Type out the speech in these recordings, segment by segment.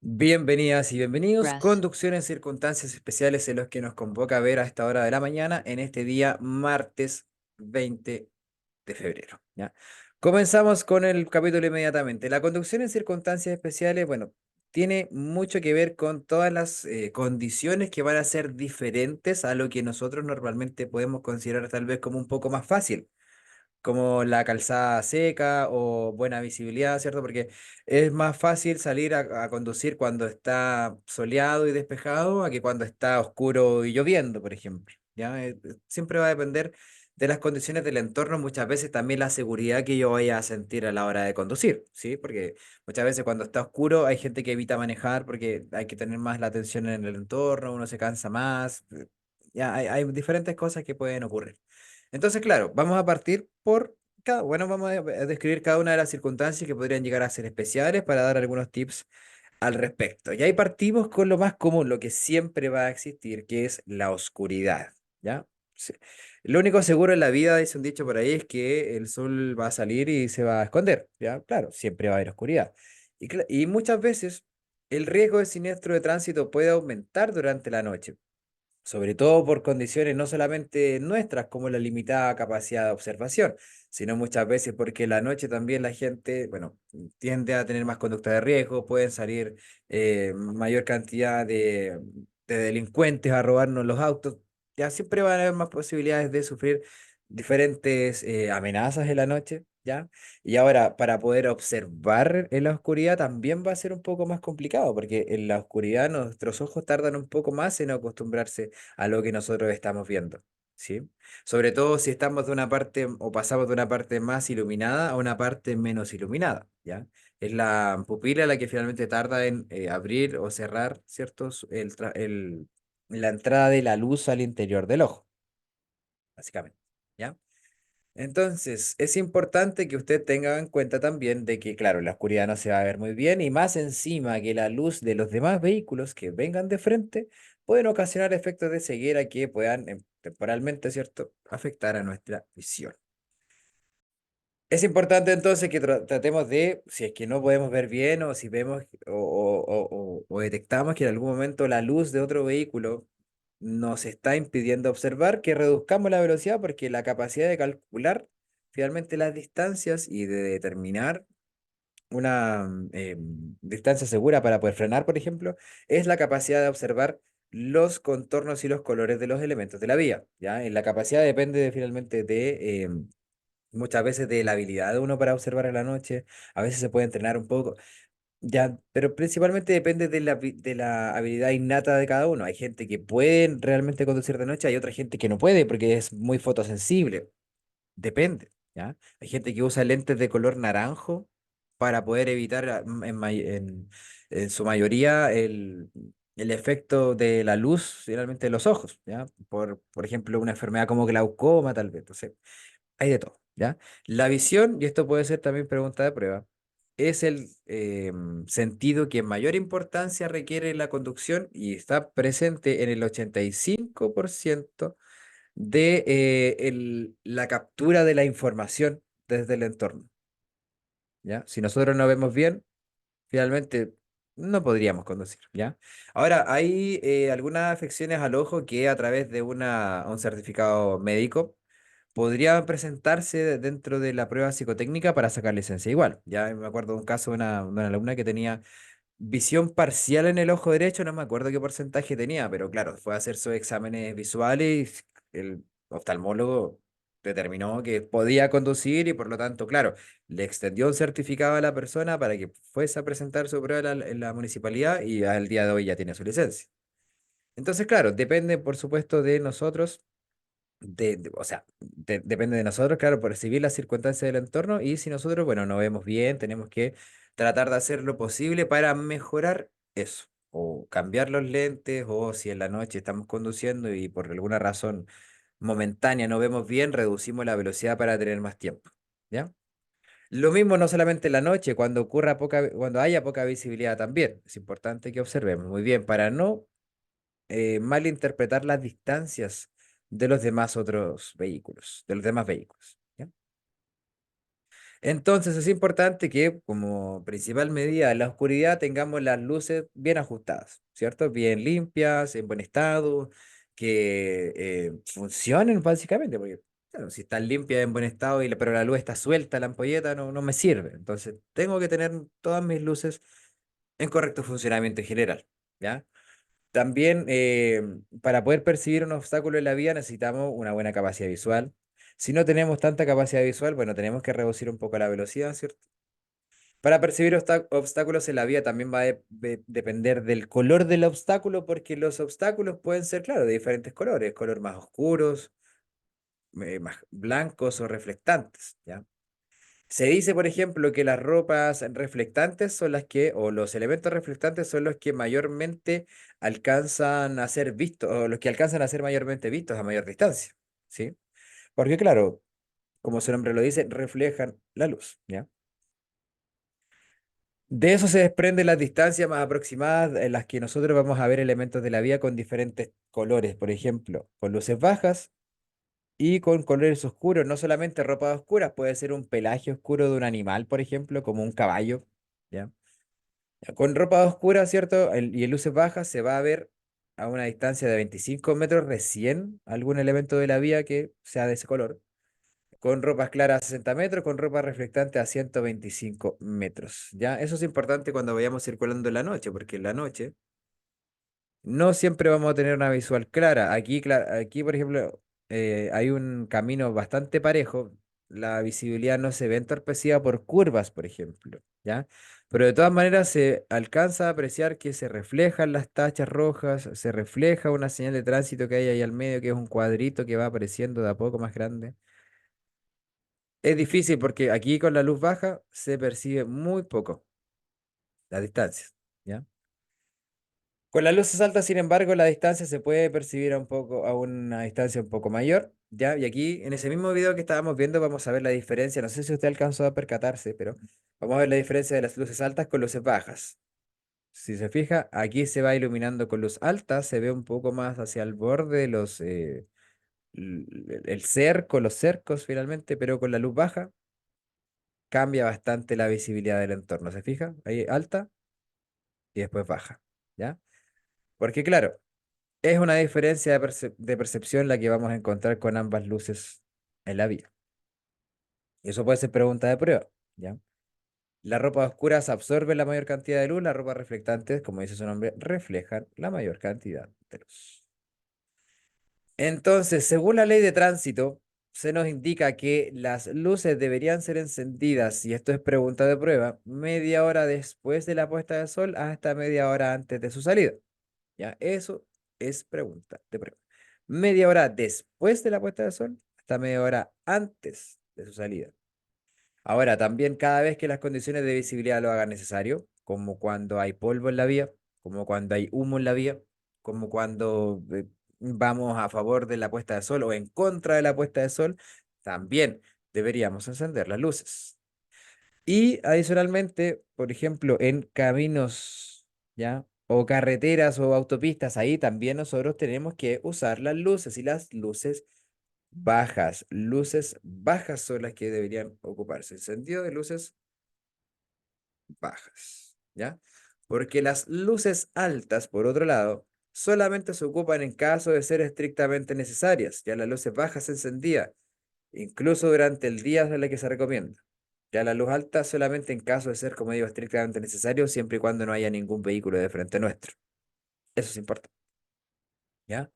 Bienvenidas y bienvenidos. Breath. Conducción en circunstancias especiales en los que nos convoca a ver a esta hora de la mañana en este día martes 20 de febrero. ¿Ya? Comenzamos con el capítulo inmediatamente. La conducción en circunstancias especiales, bueno, tiene mucho que ver con todas las condiciones que van a ser diferentes a lo que nosotros normalmente podemos considerar tal vez como un poco más fácil como la calzada seca o buena visibilidad, ¿cierto? Porque es más fácil salir a conducir cuando está soleado y despejado a que cuando está oscuro y lloviendo, por ejemplo. ¿Ya? Siempre va a depender de las condiciones del entorno, muchas veces también la seguridad que yo vaya a sentir a la hora de conducir, ¿sí? Porque muchas veces cuando está oscuro hay gente que evita manejar porque hay que tener más la atención en el entorno, uno se cansa más, ya hay diferentes cosas que pueden ocurrir. Entonces, claro, vamos a partir por bueno, vamos a describir cada una de las circunstancias que podrían llegar a ser especiales para dar algunos tips al respecto. Y ahí partimos con lo más común, lo que siempre va a existir, que es la oscuridad, ¿ya? Sí. Lo único seguro en la vida, dice un dicho por ahí, es que el sol va a salir y se va a esconder, ¿ya? Claro, siempre va a haber oscuridad. Y muchas veces el riesgo de siniestro de tránsito puede aumentar durante la noche, sobre todo por condiciones no solamente nuestras, como la limitada capacidad de observación, sino muchas veces porque la noche también la gente, bueno, tiende a tener más conducta de riesgo, pueden salir mayor cantidad de delincuentes a robarnos los autos, ya siempre van a haber más posibilidades de sufrir diferentes amenazas en la noche, ¿ya? Y ahora, para poder observar en la oscuridad también va a ser un poco más complicado, porque en la oscuridad nuestros ojos tardan un poco más en acostumbrarse a lo que nosotros estamos viendo, ¿sí? Sobre todo si estamos de una parte o pasamos de una parte más iluminada a una parte menos iluminada, ¿ya? Es la pupila la que finalmente tarda en abrir o cerrar, ¿cierto? La entrada de la luz al interior del ojo, básicamente, ¿ya? Entonces, es importante que usted tenga en cuenta también de que, claro, la oscuridad no se va a ver muy bien y más encima que la luz de los demás vehículos que vengan de frente pueden ocasionar efectos de ceguera que puedan temporalmente, ¿cierto?, afectar a nuestra visión. Es importante entonces que tratemos de, si es que no podemos ver bien o si vemos o detectamos que en algún momento la luz de otro vehículo nos está impidiendo observar, que reduzcamos la velocidad porque la capacidad de calcular finalmente las distancias y de determinar una distancia segura para poder frenar, por ejemplo, es la capacidad de observar los contornos y los colores de los elementos de la vía, ¿ya? Y la capacidad depende finalmente de muchas veces de la habilidad de uno para observar en la noche, a veces se puede entrenar un poco, ya, pero principalmente depende de de la habilidad innata de cada uno. Hay gente que puede realmente conducir de noche, hay otra gente que no puede porque es muy fotosensible. Depende, ¿ya? Hay gente que usa lentes de color naranjo para poder evitar en su mayoría el efecto de la luz finalmente de los ojos, ¿ya? Por ejemplo, una enfermedad como glaucoma, tal vez. Entonces, hay de todo, ¿ya? La visión, y esto puede ser también pregunta de prueba, es el sentido que mayor importancia requiere en la conducción y está presente en el 85% de la captura de la información desde el entorno, ¿ya? Si nosotros no vemos bien, finalmente no podríamos conducir, ¿ya? Ahora, hay algunas afecciones al ojo que a través de un certificado médico podría presentarse dentro de la prueba psicotécnica para sacar licencia igual. Ya me acuerdo de un caso de una alumna que tenía visión parcial en el ojo derecho, no me acuerdo qué porcentaje tenía, pero claro, fue a hacer sus exámenes visuales y el oftalmólogo determinó que podía conducir y por lo tanto, claro, le extendió un certificado a la persona para que fuese a presentar su prueba en la municipalidad y al día de hoy ya tiene su licencia. Entonces, claro, depende, por supuesto, de nosotros o sea, depende de nosotros, claro, percibir las circunstancias del entorno y si nosotros, bueno, no vemos bien, tenemos que tratar de hacer lo posible para mejorar eso, o cambiar los lentes, o si en la noche estamos conduciendo y por alguna razón momentánea no vemos bien, reducimos la velocidad para tener más tiempo, ¿ya? Lo mismo no solamente en la noche, cuando haya poca visibilidad también, es importante que observemos muy bien para no malinterpretar las distancias de los demás otros vehículos, de los demás vehículos. ¿Ya? Entonces es importante que como principal medida de la oscuridad tengamos las luces bien ajustadas, ¿cierto? Bien limpias, en buen estado, que funcionen básicamente, porque claro, si están limpias, en buen estado, pero la luz está suelta, la ampolleta, no me sirve. Entonces tengo que tener todas mis luces en correcto funcionamiento en general, ¿ya? También para poder percibir un obstáculo en la vía necesitamos una buena capacidad visual. Si no tenemos tanta capacidad visual, bueno, tenemos que reducir un poco la velocidad, ¿cierto? Para percibir obstáculos en la vía también va a depender del color del obstáculo, porque los obstáculos pueden ser, claro, de diferentes colores, color más oscuros, más blancos o reflectantes, ¿ya? Se dice, por ejemplo, que las ropas reflectantes son las que, o los elementos reflectantes son los que mayormente alcanzan a ser vistos, o los que alcanzan a ser mayormente vistos a mayor distancia, ¿sí? Porque claro, como su nombre lo dice, reflejan la luz, ¿ya? De eso se desprende las distancias más aproximadas en las que nosotros vamos a ver elementos de la vía con diferentes colores, por ejemplo, con luces bajas y con colores oscuros, no solamente ropas oscuras, puede ser un pelaje oscuro de un animal, por ejemplo, como un caballo, ¿ya? Con ropa oscura, ¿cierto? Y en luces bajas se va a ver a una distancia de 25 metros recién algún elemento de la vía que sea de ese color. Con ropas claras a 60 metros, con ropa reflectante a 125 metros. ¿Ya? Eso es importante cuando vayamos circulando en la noche, porque en la noche no siempre vamos a tener una visual clara. Aquí, aquí por ejemplo, hay un camino bastante parejo. La visibilidad no se ve entorpecida por curvas, por ejemplo, ¿ya? Pero de todas maneras se alcanza a apreciar que se reflejan las tachas rojas, se refleja una señal de tránsito que hay ahí al medio, que es un cuadrito que va apareciendo de a poco más grande. Es difícil porque aquí con la luz baja se percibe muy poco la distancia, ¿ya? Con las luces altas, sin embargo, la distancia se puede percibir a una distancia un poco mayor, ¿ya? Y aquí, en ese mismo video que estábamos viendo, vamos a ver la diferencia. No sé si usted alcanzó a percatarse, pero vamos a ver la diferencia de las luces altas con luces bajas. Si se fija, aquí se va iluminando con luz alta, se ve un poco más hacia el borde, el cerco, los cercos finalmente, pero con la luz baja cambia bastante la visibilidad del entorno. ¿Se fija? Ahí alta y después baja, ¿ya? Porque claro, es una diferencia de percepción la que vamos a encontrar con ambas luces en la vía. Y eso puede ser pregunta de prueba, ¿ya? Las ropas oscuras absorben la mayor cantidad de luz, las ropas reflectantes, como dice su nombre, reflejan la mayor cantidad de luz. Entonces, según la ley de tránsito, se nos indica que las luces deberían ser encendidas, y esto es pregunta de prueba, media hora después de la puesta de sol hasta media hora antes de su salida. ¿Ya? Eso es pregunta de prueba. Media hora después de la puesta de sol hasta media hora antes de su salida. Ahora, también cada vez que las condiciones de visibilidad lo hagan necesario, como cuando hay polvo en la vía, como cuando hay humo en la vía, como cuando vamos a favor de la puesta de sol o en contra de la puesta de sol, también deberíamos encender las luces. Y adicionalmente, por ejemplo, en caminos, ¿ya? O carreteras o autopistas, ahí también nosotros tenemos que usar las luces y las luces bajas son las que deberían ocuparse. Encendido de luces bajas, ¿ya? Porque las luces altas, por otro lado, solamente se ocupan en caso de ser estrictamente necesarias. Ya las luces bajas encendidas, incluso durante el día es la que se recomienda. Ya la luz alta solamente en caso de ser, como digo, estrictamente necesario, siempre y cuando no haya ningún vehículo de frente nuestro. Eso es importante, ¿ya?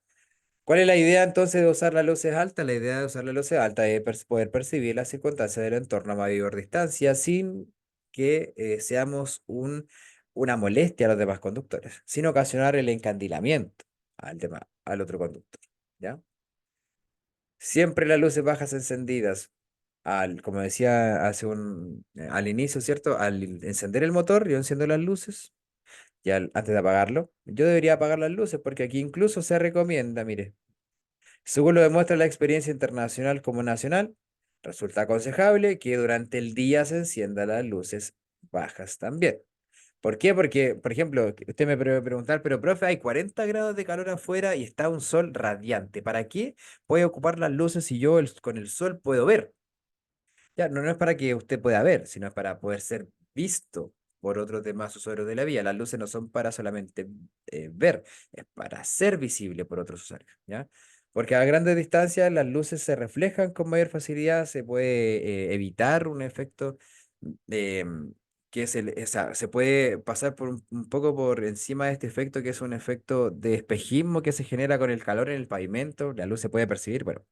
¿Cuál es la idea entonces de usar las luces altas? La idea de usar las luces altas es poder percibir las circunstancias del entorno a mayor distancia sin que seamos una molestia a los demás conductores, sin ocasionar el encandilamiento al otro conductor, ¿ya? Siempre las luces bajas encendidas, como decía al inicio, ¿cierto? Al encender el motor, yo enciendo las luces y antes de apagarlo, yo debería apagar las luces porque aquí incluso se recomienda, mire. Según lo demuestra la experiencia internacional como nacional, resulta aconsejable que durante el día se enciendan las luces bajas también. ¿Por qué? Porque, por ejemplo, usted me puede preguntar, pero profe, hay 40 grados de calor afuera y está un sol radiante. ¿Para qué voy a ocupar las luces si yo con el sol puedo ver? Ya, no, no es para que usted pueda ver, sino es para poder ser visto por otros demás usuarios de la vía. Las luces no son para solamente ver, es para ser visible por otros usuarios, ¿ya? Porque a grandes distancias las luces se reflejan con mayor facilidad, se puede evitar un efecto eh, que es o sea, se puede pasar por un poco por encima de este efecto, que es un efecto de espejismo que se genera con el calor en el pavimento. La luz se puede percibir, bueno,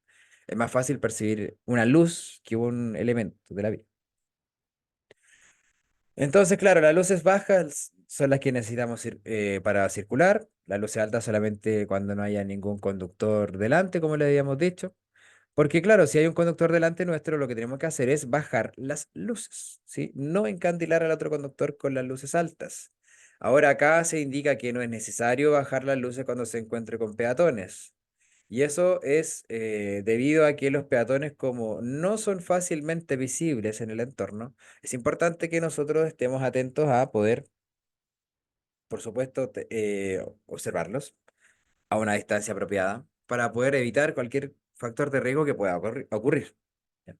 es más fácil percibir una luz que un elemento de la vida. Entonces, claro, las luces bajas son las que necesitamos para circular, las luces altas solamente cuando no haya ningún conductor delante, como le habíamos dicho. Porque claro, si hay un conductor delante nuestro, lo que tenemos que hacer es bajar las luces, ¿sí? No encandilar al otro conductor con las luces altas. Ahora acá se indica que no es necesario bajar las luces cuando se encuentre con peatones. Y eso es debido a que los peatones, como no son fácilmente visibles en el entorno, es importante que nosotros estemos atentos a poder, por supuesto, observarlos a una distancia apropiada para poder evitar cualquier factor de riesgo que pueda ocurrir. ¿Ya?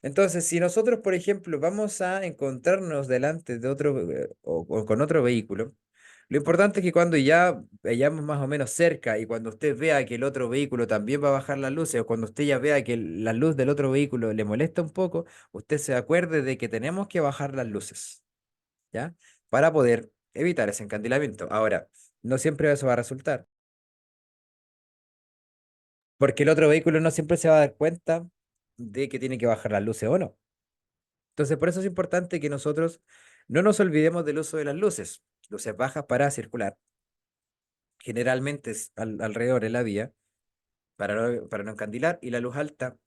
Entonces, si nosotros, por ejemplo, vamos a encontrarnos delante de otro o con otro vehículo, lo importante es que cuando ya vayamos más o menos cerca y cuando usted vea que el otro vehículo también va a bajar las luces o cuando usted ya vea que la luz del otro vehículo le molesta un poco, usted se acuerde de que tenemos que bajar las luces, ¿ya? Para poder evitar ese encandilamiento. Ahora, no siempre eso va a resultar, porque el otro vehículo no siempre se va a dar cuenta de que tiene que bajar las luces o no. Entonces, por eso es importante que nosotros no nos olvidemos del uso de las luces. Luces bajas para circular, generalmente es alrededor de la vía, para no encandilar, y la luz alta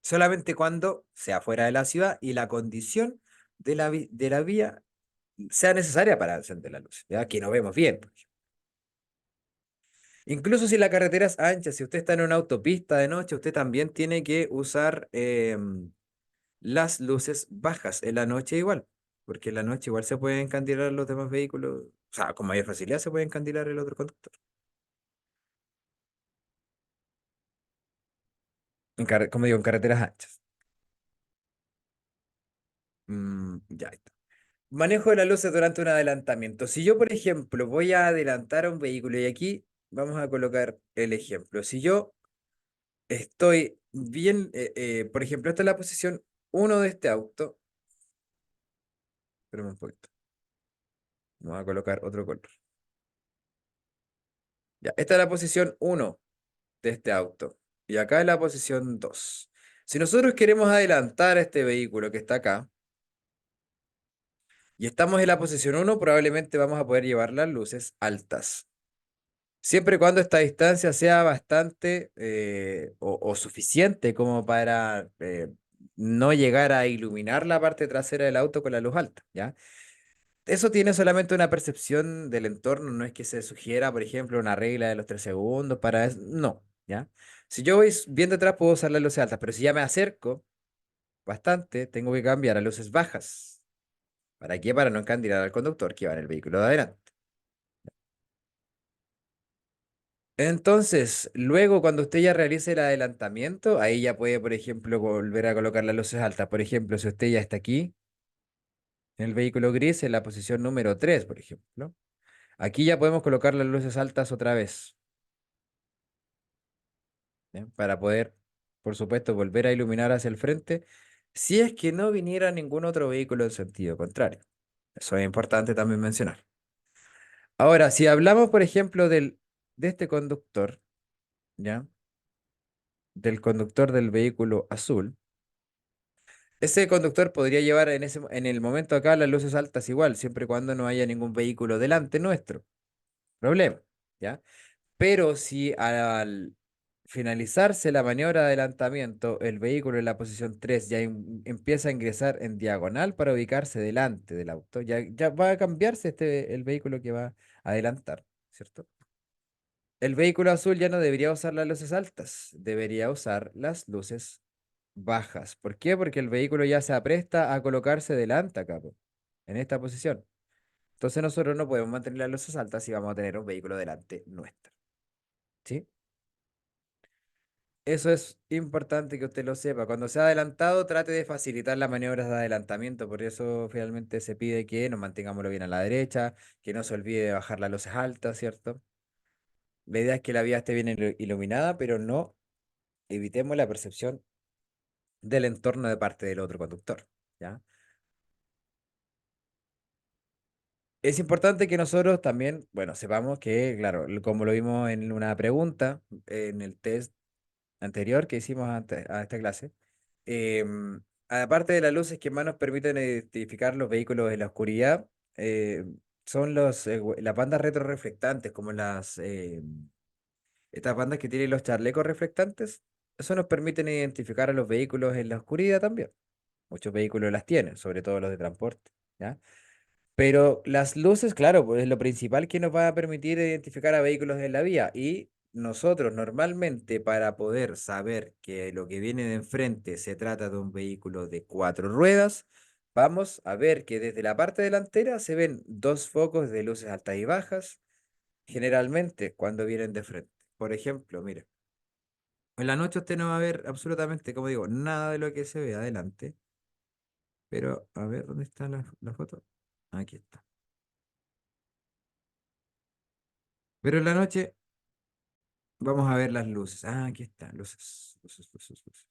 solamente cuando sea fuera de la ciudad y la condición de la vía sea necesaria para encender la luz, ¿ya? Que no vemos bien, por ejemplo. Incluso si la carretera es ancha, si usted está en una autopista de noche, usted también tiene que usar las luces bajas en la noche igual, porque en la noche igual se pueden encandilar los demás vehículos, o sea, con mayor facilidad se puede encandilar el otro conductor, como digo, en carreteras anchas. Ya está. Manejo de las luces durante un adelantamiento. Si yo, por ejemplo, voy a adelantar a un vehículo y aquí vamos a colocar el ejemplo. Si yo estoy bien, por ejemplo, esta es la posición uno de este auto, espérame un poquito, vamos a colocar otro color. Ya, esta es la posición uno de este auto. Y acá es la posición 2. Si nosotros queremos adelantar a este vehículo que está acá y estamos en la posición uno, probablemente vamos a poder llevar las luces altas. Siempre y cuando esta distancia sea bastante o suficiente como para no llegar a iluminar la parte trasera del auto con la luz alta, ¿ya? Eso tiene solamente una percepción del entorno, no es que se sugiera, por ejemplo, una regla de los 3 segundos para eso, no, ¿ya? Si yo voy bien detrás puedo usar las luces altas, pero si ya me acerco bastante, tengo que cambiar a luces bajas. ¿Para qué? Para no encandilar al conductor que va en el vehículo de adelante. Entonces, luego cuando usted ya realice el adelantamiento, ahí ya puede, por ejemplo, volver a colocar las luces altas. Por ejemplo, si usted ya está aquí, en el vehículo gris, en la posición número 3, por ejemplo, aquí ya podemos colocar las luces altas otra vez, ¿ya? Para poder, por supuesto, volver a iluminar hacia el frente, si es que no viniera ningún otro vehículo en sentido contrario. Eso es importante también mencionar. Ahora, si hablamos, por ejemplo, de este conductor, ¿ya? Del conductor del vehículo azul. Ese conductor podría llevar en el momento acá las luces altas igual, siempre y cuando no haya ningún vehículo delante nuestro. Problema, ¿ya? Pero si al finalizarse la maniobra de adelantamiento, el vehículo en la posición 3 ya empieza a ingresar en diagonal para ubicarse delante del auto, ya va a cambiarse el vehículo que va a adelantar, ¿cierto? El vehículo azul ya no debería usar las luces altas, debería usar las luces bajas. ¿Por qué? Porque el vehículo ya se apresta a colocarse delante acá, po, en esta posición. Entonces nosotros no podemos mantener las luces altas si vamos a tener un vehículo delante nuestro. ¿Sí? Eso es importante que usted lo sepa. Cuando sea adelantado, trate de facilitar las maniobras de adelantamiento. Por eso finalmente se pide que nos mantengamos bien a la derecha, que no se olvide de bajar las luces altas, ¿cierto? La idea es que la vía esté bien iluminada, pero no evitemos la percepción del entorno de parte del otro conductor, ¿ya? Es importante que nosotros también, bueno, sepamos que, claro, como lo vimos en una pregunta, en el test anterior que hicimos antes a esta clase, aparte de las luces que más nos permiten identificar los vehículos en la oscuridad, eh, son las bandas retroreflectantes, como estas bandas que tienen los chalecos reflectantes. Eso nos permite identificar a los vehículos en la oscuridad también. Muchos vehículos las tienen, sobre todo los de transporte, ¿ya? Pero las luces, claro, pues es lo principal que nos va a permitir identificar a vehículos en la vía. Y nosotros normalmente para poder saber que lo que viene de enfrente se trata de un vehículo de cuatro ruedas, vamos a ver que desde la parte delantera se ven dos focos de luces altas y bajas, generalmente cuando vienen de frente. Por ejemplo, mire, en la noche usted no va a ver absolutamente, como digo, nada de lo que se ve adelante, pero a ver, ¿dónde está la foto? Aquí está. Pero en la noche vamos a ver las luces. Ah, aquí están, luces, luces, luces, luces.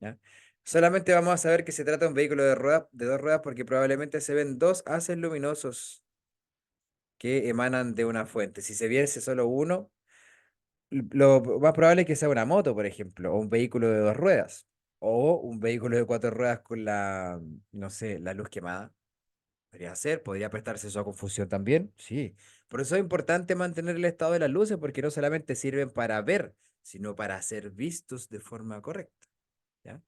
¿Ya? Solamente vamos a saber que se trata de un vehículo de dos ruedas porque probablemente se ven dos haces luminosos que emanan de una fuente. Si se viese solo uno, lo más probable es que sea una moto, por ejemplo, o un vehículo de dos ruedas, o un vehículo de cuatro ruedas con no sé, la luz quemada. Podría ser, podría prestarse eso a confusión también, sí. Por eso es importante mantener el estado de las luces, porque no solamente sirven para ver, sino para ser vistos de forma correcta, ¿ya?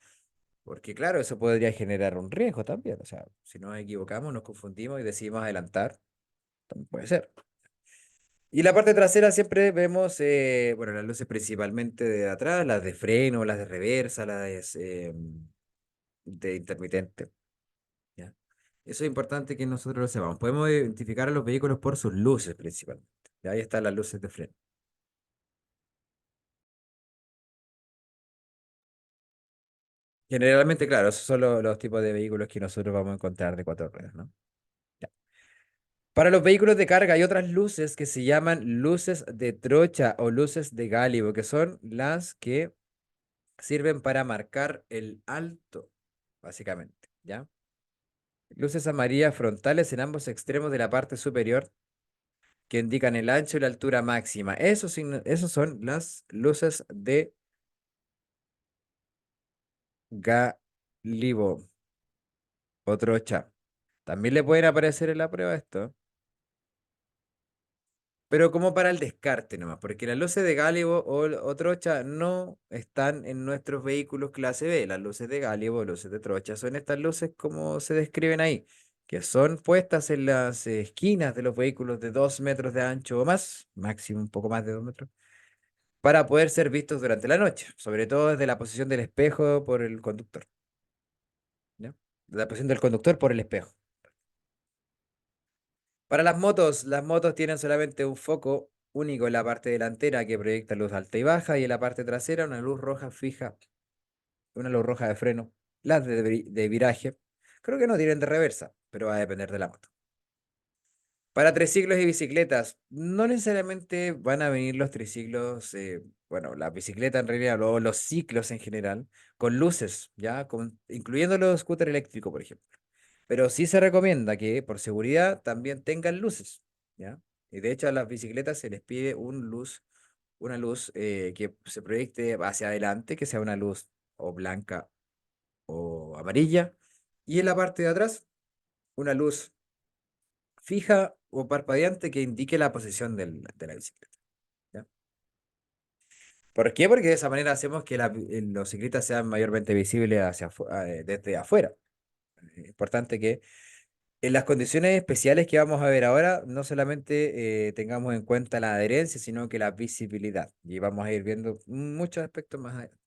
Porque claro, eso podría generar un riesgo también. O sea, si nos equivocamos, nos confundimos y decidimos adelantar, también puede ser. Y la parte trasera siempre vemos, bueno, las luces principalmente de atrás, las de freno, las de reversa, de intermitente. ¿Ya? Eso es importante que nosotros lo sepamos. Podemos identificar a los vehículos por sus luces principalmente. Y ahí están las luces de freno. Generalmente, claro, esos son los tipos de vehículos que nosotros vamos a encontrar de cuatro ruedas, ¿no? Ya. Para los vehículos de carga hay otras luces que se llaman luces de trocha o luces de gálibo, que son las que sirven para marcar el alto, básicamente, ¿ya? Luces amarillas frontales en ambos extremos de la parte superior que indican el ancho y la altura máxima. Esos son las luces de Galibo o trocha. También le pueden aparecer en la prueba esto, pero como para el descarte nomás, porque las luces de Gálibo o trocha no están en nuestros vehículos clase B. Las luces de Gálibo o luces de trocha son estas luces como se describen ahí, que son puestas en las esquinas de los vehículos de 2 metros de ancho o más, máximo un poco más de 2 metros, para poder ser vistos durante la noche, sobre todo desde la posición del espejo por el conductor, ¿ya? La posición del conductor por el espejo. Para las motos tienen solamente un foco único en la parte delantera que proyecta luz alta y baja y en la parte trasera una luz roja fija, una luz roja de freno, las de viraje. Creo que no tienen de reversa, pero va a depender de la moto. Para triciclos y bicicletas, no necesariamente van a venir los triciclos, bueno, la bicicleta en realidad, o los ciclos en general, con luces, ¿ya? Incluyendo los scooters eléctricos, por ejemplo. Pero sí se recomienda que por seguridad también tengan luces, ¿ya? Y de hecho a las bicicletas se les pide una luz que se proyecte hacia adelante, que sea una luz o blanca o amarilla, y en la parte de atrás una luz fija o parpadeante que indique la posición de la bicicleta, ¿ya? ¿Por qué? Porque de esa manera hacemos que los ciclistas sean mayormente visibles desde afuera. Es importante que en las condiciones especiales que vamos a ver ahora, no solamente tengamos en cuenta la adherencia, sino que la visibilidad. Y vamos a ir viendo muchos aspectos más adelante.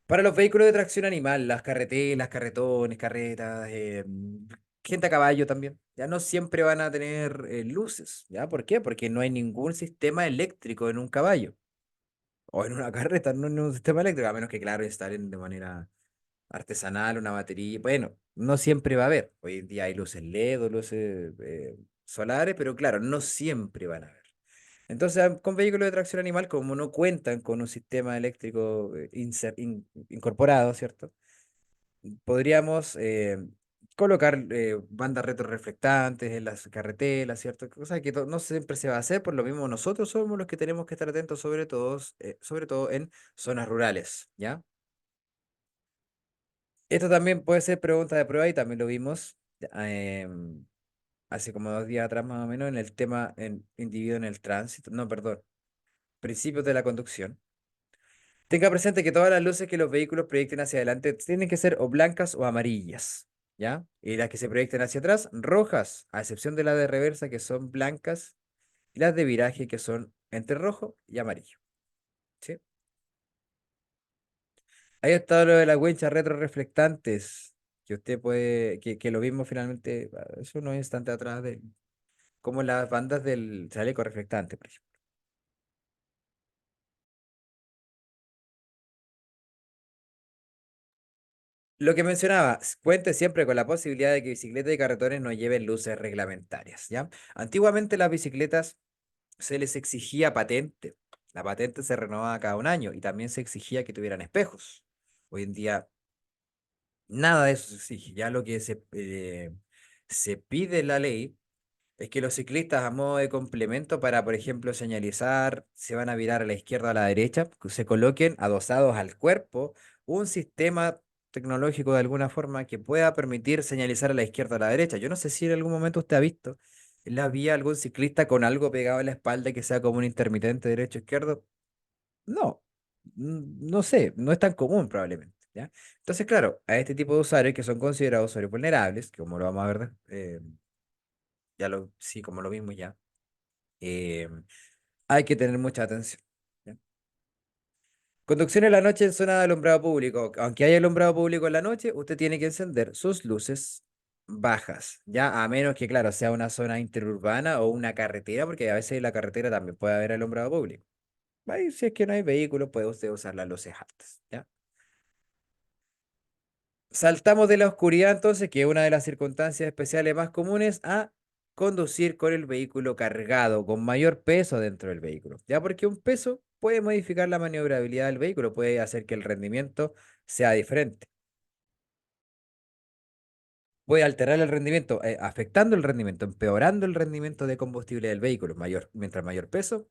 Para los vehículos de tracción animal, las carreteras, carretones, carretas, gente a caballo también, ya no siempre van a tener luces. ¿Ya? ¿Por qué? Porque no hay ningún sistema eléctrico en un caballo. o en una carreta, no en un sistema eléctrico, a menos que, claro, instalen de manera artesanal una batería. Bueno, no siempre va a haber. Hoy en día hay luces LED o luces solares, pero claro, no siempre van a haber. Entonces, con vehículos de tracción animal, como no cuentan con un sistema eléctrico incorporado, ¿cierto? Podríamos colocar bandas retroreflectantes en las carreteras, ¿cierto? Cosa que no siempre se va a hacer, por lo mismo nosotros somos los que tenemos que estar atentos sobre todo en zonas rurales, ¿ya? Esto también puede ser pregunta de prueba y también lo vimos hace como 2 días atrás más o menos en el tema en individuo en el tránsito, no, perdón, principios de la conducción. Tenga presente que todas las luces que los vehículos proyecten hacia adelante tienen que ser o blancas o amarillas, ¿ya? Y las que se proyecten hacia atrás, rojas, a excepción de las de reversa que son blancas y las de viraje que son entre rojo y amarillo, ¿sí? Ahí está lo de las winchas retroreflectantes, que usted puede, que lo vimos finalmente, eso unos instantes atrás de, como las bandas del chaleco reflectante, por ejemplo. Lo que mencionaba, cuente siempre con la posibilidad de que bicicletas y carretones no lleven luces reglamentarias, ¿ya? Antiguamente las bicicletas se les exigía patente. La patente se renovaba cada un año y también se exigía que tuvieran espejos. Hoy en día nada de eso se exige. Ya lo que se pide en la ley es que los ciclistas a modo de complemento para, por ejemplo, señalizar, se van a virar a la izquierda o a la derecha, que se coloquen adosados al cuerpo un sistema tecnológico de alguna forma que pueda permitir señalizar a la izquierda o a la derecha. Yo no sé si en algún momento usted ha visto en la vía algún ciclista con algo pegado en la espalda que sea como un intermitente derecho-izquierdo. No, no sé, no es tan común probablemente, ¿ya? Entonces, claro, a este tipo de usuarios que son considerados usuarios vulnerables, que como lo vamos a ver, sí, como lo mismo ya, eh, hay que tener mucha atención. ¿Ya? Conducción en la noche en zona de alumbrado público. Aunque haya alumbrado público en la noche, usted tiene que encender sus luces bajas, ya a menos que, claro, sea una zona interurbana o una carretera, porque a veces en la carretera también puede haber alumbrado público. Ahí, si es que no hay vehículos, puede usted usar las luces altas, ¿ya? Saltamos de la oscuridad entonces, que es una de las circunstancias especiales más comunes, a conducir con el vehículo cargado, con mayor peso dentro del vehículo. Ya porque un peso puede modificar la maniobrabilidad del vehículo, puede hacer que el rendimiento sea diferente. Puede alterar el rendimiento, afectando el rendimiento, empeorando el rendimiento de combustible del vehículo. Mientras mayor peso,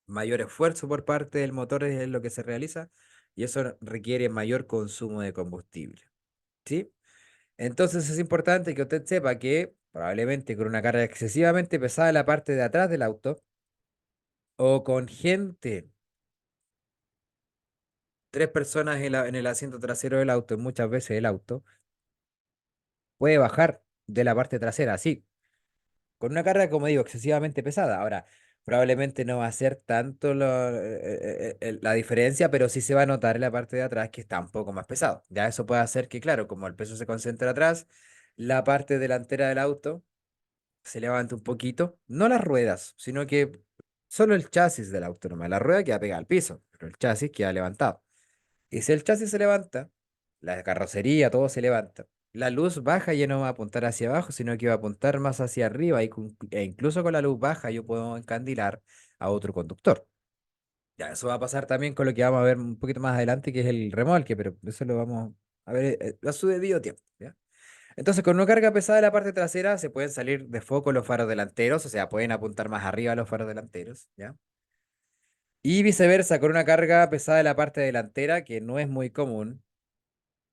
mayor esfuerzo por parte del motor es lo que se realiza y eso requiere mayor consumo de combustible. ¿Sí? Entonces es importante que usted sepa que probablemente con una carga excesivamente pesada en la parte de atrás del auto o con gente, 3 personas en el asiento trasero del auto, y muchas veces el auto puede bajar de la parte trasera, así, con una carga, como digo, excesivamente pesada. Ahora, probablemente no va a ser tanto la diferencia, pero sí se va a notar en la parte de atrás que está un poco más pesado. Ya eso puede hacer que, claro, como el peso se concentra atrás, la parte delantera del auto se levanta un poquito, no las ruedas, sino que solo el chasis del auto nomás. La rueda queda pegada al piso, pero el chasis queda levantado. Y si el chasis se levanta, la carrocería, todo se levanta. La luz baja ya no va a apuntar hacia abajo, sino que va a apuntar más hacia arriba e incluso con la luz baja yo puedo encandilar a otro conductor. Ya, eso va a pasar también con lo que vamos a ver un poquito más adelante, que es el remolque, pero eso lo vamos a ver a su debido tiempo, ¿ya? Entonces, con una carga pesada en la parte trasera, se pueden salir de foco los faros delanteros, o sea, pueden apuntar más arriba los faros delanteros, ¿ya? Y viceversa, con una carga pesada en la parte delantera, que no es muy común,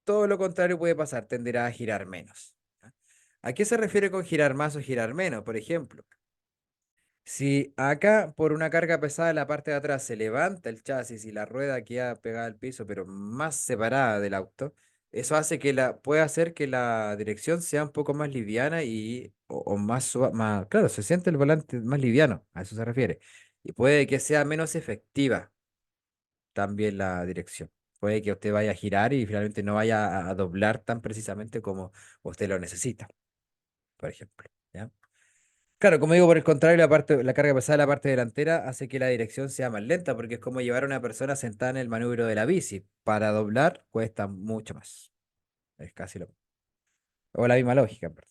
todo lo contrario puede pasar, tenderá a girar menos. ¿Ya? ¿A qué se refiere con girar más o girar menos? Por ejemplo, si acá por una carga pesada en la parte de atrás se levanta el chasis y la rueda queda pegada al piso, pero más separada del auto, eso hace que puede hacer que la dirección sea un poco más liviana o más suave, claro, se siente el volante más liviano, a eso se refiere. Y puede que sea menos efectiva también la dirección. Puede que usted vaya a girar y finalmente no vaya a doblar tan precisamente como usted lo necesita, por ejemplo. ¿Ya? Claro, como digo, por el contrario, la carga pesada de la parte delantera hace que la dirección sea más lenta, porque es como llevar a una persona sentada en el manubrio de la bici. Para doblar cuesta mucho más. Es casi lo o la misma lógica, en verdad.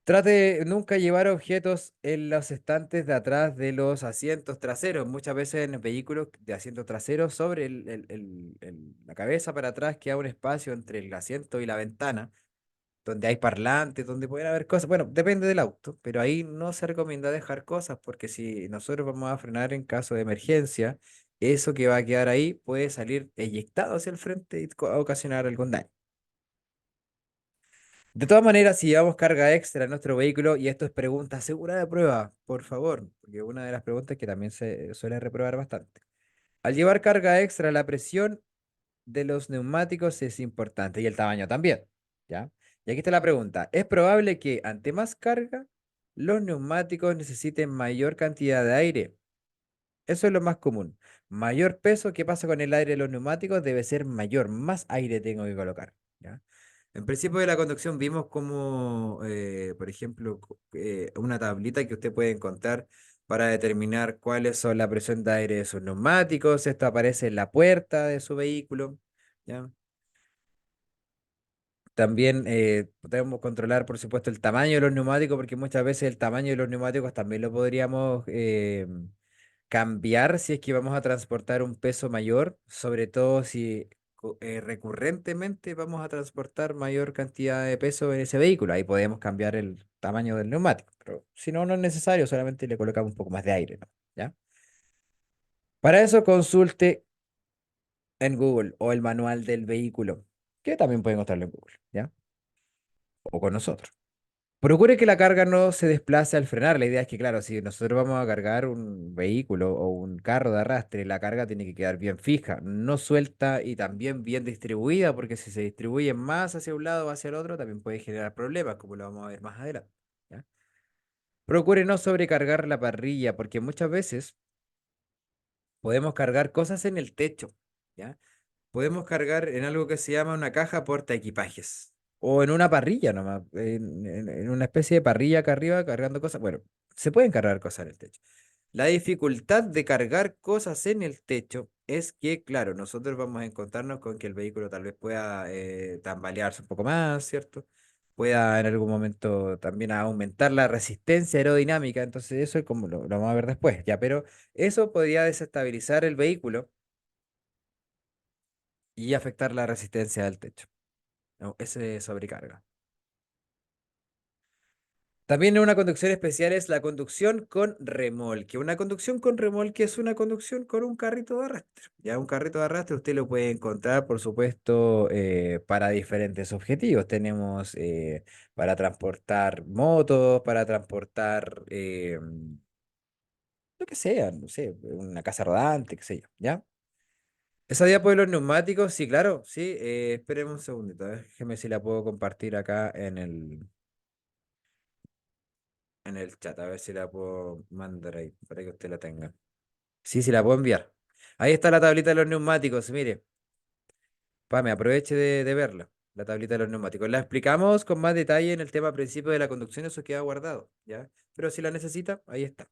Trate de nunca llevar objetos en los estantes de atrás de los asientos traseros. Muchas veces en vehículos de asiento trasero, sobre la cabeza para atrás queda un espacio entre el asiento y la ventana donde hay parlantes, donde pueden haber cosas. Bueno, depende del auto, pero ahí no se recomienda dejar cosas porque si nosotros vamos a frenar en caso de emergencia, eso que va a quedar ahí puede salir eyectado hacia el frente y ocasionar algún daño. De todas maneras, si llevamos carga extra en nuestro vehículo, y esto es pregunta segura de prueba, por favor, porque una de las preguntas que también se suele reprobar bastante. Al llevar carga extra, la presión de los neumáticos es importante y el tamaño también, ¿ya? Y aquí está la pregunta. ¿Es probable que ante más carga, los neumáticos necesiten mayor cantidad de aire? Eso es lo más común. Mayor peso, ¿qué pasa con el aire de los neumáticos? Debe ser mayor, más aire tengo que colocar, ¿ya? En principio de la conducción vimos como, por ejemplo, una tablita que usted puede encontrar para determinar cuáles son la presión de aire de sus neumáticos. Esto aparece en la puerta de su vehículo, ¿ya? También podemos controlar, por supuesto, el tamaño de los neumáticos, porque muchas veces el tamaño de los neumáticos también lo podríamos cambiar si es que vamos a transportar un peso mayor, sobre todo si recurrentemente vamos a transportar mayor cantidad de peso en ese vehículo. Ahí podemos cambiar el tamaño del neumático, pero si no, no es necesario, solamente le colocamos un poco más de aire, ¿no? ¿Ya? Para eso consulte en Google o el manual del vehículo, que también pueden encontrarlo en Google, ¿ya? O con nosotros. Procure que la carga no se desplace al frenar. La idea es que, claro, si nosotros vamos a cargar un vehículo o un carro de arrastre, la carga tiene que quedar bien fija, no suelta y también bien distribuida, porque si se distribuye más hacia un lado o hacia el otro, también puede generar problemas, como lo vamos a ver más adelante, ¿ya? Procure no sobrecargar la parrilla, porque muchas veces podemos cargar cosas en el techo, ¿ya? Podemos cargar en algo que se llama una caja porta equipajes. O en una parrilla nomás, en una especie de parrilla acá arriba cargando cosas. Bueno, se pueden cargar cosas en el techo. La dificultad de cargar cosas en el techo es que, claro, nosotros vamos a encontrarnos con que el vehículo tal vez pueda tambalearse un poco más, ¿cierto? Pueda en algún momento también aumentar la resistencia aerodinámica. Entonces eso es como lo vamos a ver después, ¿ya? Pero eso podría desestabilizar el vehículo y afectar la resistencia del techo. ¿No? Ese sobrecarga. También una conducción especial es la conducción con remolque. Una conducción con remolque es una conducción con un carrito de arrastre. Ya un carrito de arrastre usted lo puede encontrar, por supuesto, para diferentes objetivos. Tenemos para transportar motos, para transportar lo que sea, no sé, una casa rodante, qué sé yo, ¿ya? Esa diapo de los neumáticos, sí, claro, sí. Espéreme un segundito, déjeme si la puedo compartir acá en el chat, a ver si la puedo mandar ahí para que usted la tenga. Sí, sí, la puedo enviar. Ahí está la tablita de los neumáticos, mire, me aproveche de verla, la tablita de los neumáticos. La explicamos con más detalle en el tema principio de la conducción, eso queda guardado, ¿ya? Pero si la necesita, ahí está.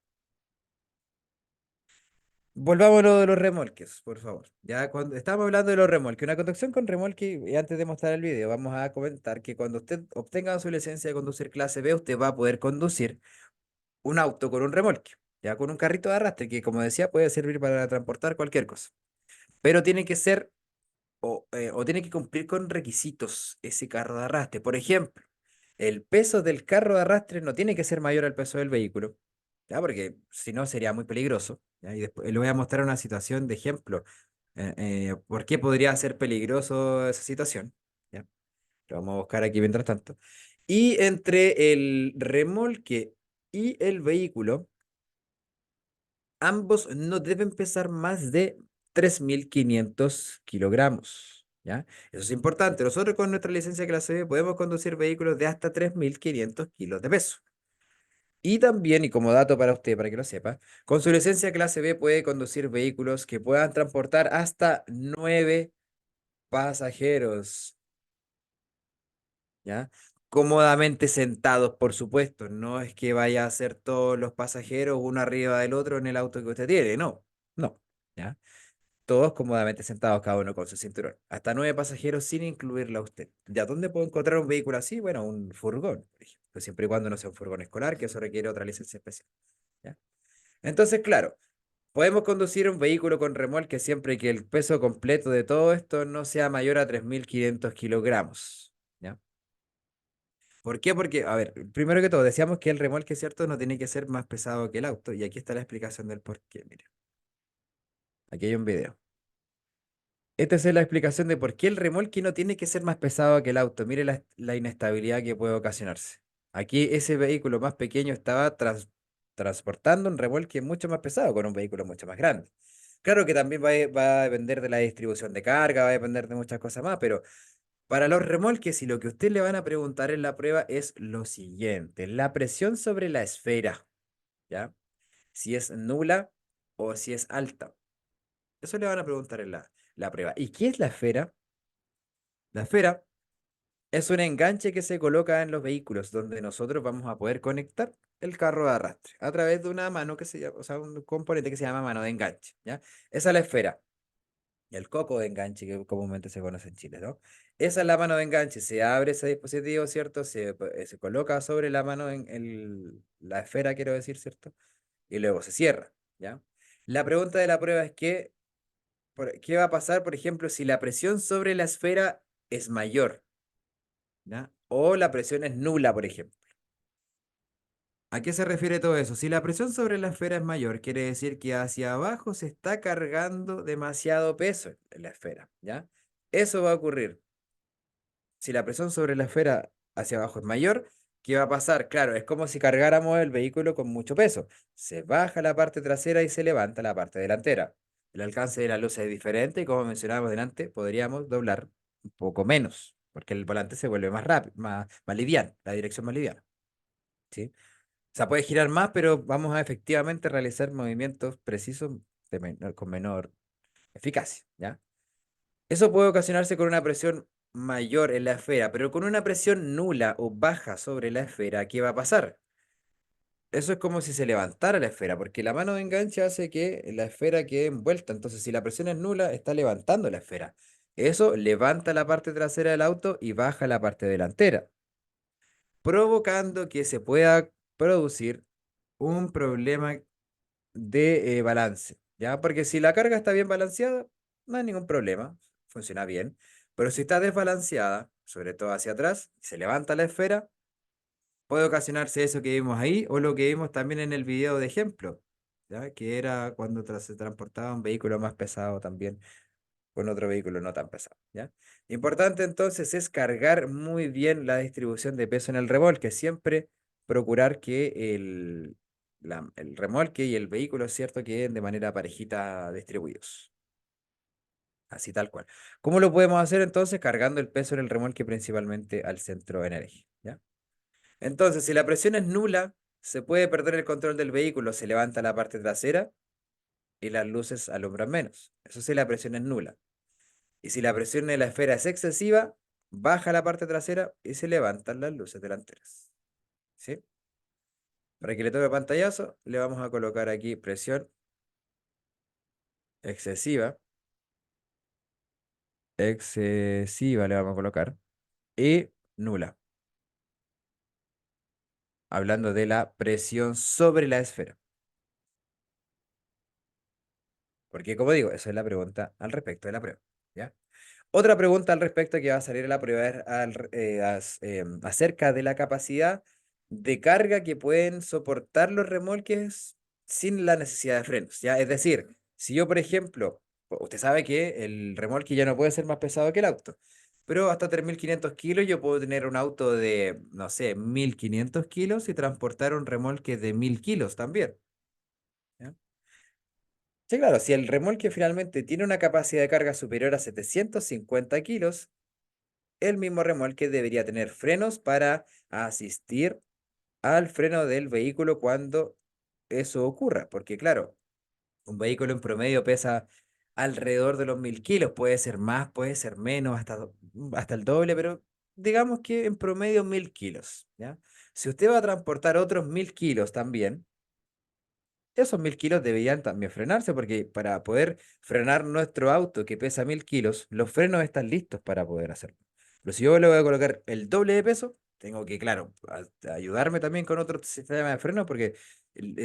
Volvamos a lo de los remolques, por favor. Ya cuando estamos hablando de los remolques, una conducción con remolque, y antes de mostrar el video, vamos a comentar que cuando usted obtenga su licencia de conducir clase B, usted va a poder conducir un auto con un remolque, ya con un carrito de arrastre que, como decía, puede servir para transportar cualquier cosa. Pero tiene que ser o tiene que cumplir con requisitos ese carro de arrastre. Por ejemplo, el peso del carro de arrastre no tiene que ser mayor al peso del vehículo, ya porque si no sería muy peligroso. ¿Ya? Y después le voy a mostrar una situación de ejemplo. ¿Por qué podría ser peligroso esa situación? ¿Ya? Lo vamos a buscar aquí mientras tanto. Y entre el remolque y el vehículo, ambos no deben pesar más de 3.500 kilogramos, ¿ya? Eso es importante. Nosotros con nuestra licencia clase B podemos conducir vehículos de hasta 3.500 kilos de peso. Y también, y como dato para usted, para que lo sepa, con su licencia clase B puede conducir vehículos que puedan transportar hasta 9 pasajeros, ¿ya? cómodamente sentados, por supuesto. No es que vaya a ser todos los pasajeros uno arriba del otro en el auto que usted tiene, no, no, ¿ya? Todos cómodamente sentados, cada uno con su cinturón. Hasta 9 pasajeros sin incluirla a usted. ¿Ya dónde puedo encontrar un vehículo así? Bueno, un furgón, por ejemplo, siempre y cuando no sea un furgón escolar, que eso requiere otra licencia especial, ¿ya? Entonces, claro, podemos conducir un vehículo con remolque siempre que el peso completo de todo esto no sea mayor a 3.500 kilogramos, ¿ya? ¿Por qué? Porque, a ver, primero que todo, decíamos que el remolque, ¿cierto? No tiene que ser más pesado que el auto, y aquí está la explicación del por qué. Mire, aquí hay un video. Esta es la explicación de por qué el remolque no tiene que ser más pesado que el auto. Mire la inestabilidad que puede ocasionarse. Aquí ese vehículo más pequeño estaba transportando un remolque mucho más pesado con un vehículo mucho más grande. Claro que también va a depender de la distribución de carga, va a depender de muchas cosas más, pero para los remolques y lo que usted le van a preguntar en la prueba es lo siguiente, la presión sobre la esfera, ¿ya? Si es nula o si es alta. Eso le van a preguntar en la prueba. ¿Y qué es la esfera? La esfera es un enganche que se coloca en los vehículos donde nosotros vamos a poder conectar el carro de arrastre a través de una mano que se llama, o sea, un componente que se llama mano de enganche, ¿ya? Esa es la esfera. El coco de enganche que comúnmente se conoce en Chile, ¿no? Esa es la mano de enganche, se abre ese dispositivo, ¿cierto? Se coloca sobre la mano en la esfera, quiero decir, ¿cierto? Y luego se cierra, ¿ya? La pregunta de la prueba es ¿qué va a pasar, por ejemplo, si la presión sobre la esfera es mayor, ¿ya? O la presión es nula, por ejemplo. ¿A qué se refiere todo eso? Si la presión sobre la esfera es mayor, quiere decir que hacia abajo se está cargando demasiado peso en la esfera, ¿ya? Eso va a ocurrir. Si la presión sobre la esfera hacia abajo es mayor, ¿qué va a pasar? Claro, es como si cargáramos el vehículo con mucho peso. Se baja la parte trasera y se levanta la parte delantera. El alcance de la luz es diferente y como mencionábamos delante, podríamos doblar un poco menos, porque el volante se vuelve más rápido, más liviano, la dirección más liviana, ¿sí? O sea, puede girar más, pero vamos a efectivamente realizar movimientos precisos con menor eficacia, ¿ya? Eso puede ocasionarse con una presión mayor en la esfera, pero con una presión nula o baja sobre la esfera, ¿qué va a pasar? Eso es como si se levantara la esfera, porque la mano de enganche hace que la esfera quede envuelta. Entonces, si la presión es nula, está levantando la esfera. Eso levanta la parte trasera del auto y baja la parte delantera, provocando que se pueda producir un problema de balance, ¿ya? Porque si la carga está bien balanceada, no hay ningún problema, funciona bien. Pero si está desbalanceada, sobre todo hacia atrás, se levanta la esfera, puede ocasionarse eso que vimos ahí o lo que vimos también en el video de ejemplo, ¿ya? Que era cuando se transportaba un vehículo más pesado también con otro vehículo no tan pesado, ¿ya? Importante entonces es cargar muy bien la distribución de peso en el remolque, siempre procurar que el remolque y el vehículo, ¿cierto?, queden de manera parejita distribuidos, así tal cual. ¿Cómo lo podemos hacer entonces? Cargando el peso en el remolque principalmente al centro de energía, ¿ya? Entonces, si la presión es nula, se puede perder el control del vehículo, se levanta la parte trasera y las luces alumbran menos. Eso sí, la presión es nula. Y si la presión de la esfera es excesiva, baja la parte trasera y se levantan las luces delanteras. ¿Sí? Para que le tome pantallazo, le vamos a colocar aquí presión excesiva. Excesiva le vamos a colocar. Y nula. Hablando de la presión sobre la esfera. Porque como digo, esa es la pregunta al respecto de la prueba. ¿Ya? Otra pregunta al respecto que va a salir en la prueba es acerca de la capacidad de carga que pueden soportar los remolques sin la necesidad de frenos, ¿ya? Es decir, si yo, por ejemplo, usted sabe que el remolque ya no puede ser más pesado que el auto, pero hasta 3.500 kilos yo puedo tener un auto de, no sé, 1.500 kilos y transportar un remolque de 1.000 kilos también, ¿ya? Sí, claro, si el remolque finalmente tiene una capacidad de carga superior a 750 kilos, el mismo remolque debería tener frenos para asistir al freno del vehículo cuando eso ocurra, porque claro, un vehículo en promedio pesa alrededor de los 1.000 kilos, puede ser más, puede ser menos, hasta el doble, pero digamos que en promedio 1000 kilos, ¿ya? Si usted va a transportar otros 1000 kilos también, esos 1000 kilos deberían también frenarse, porque para poder frenar nuestro auto que pesa 1000 kilos, los frenos están listos para poder hacerlo. Pero si yo le voy a colocar el doble de peso, tengo que, claro, ayudarme también con otro sistema de freno, porque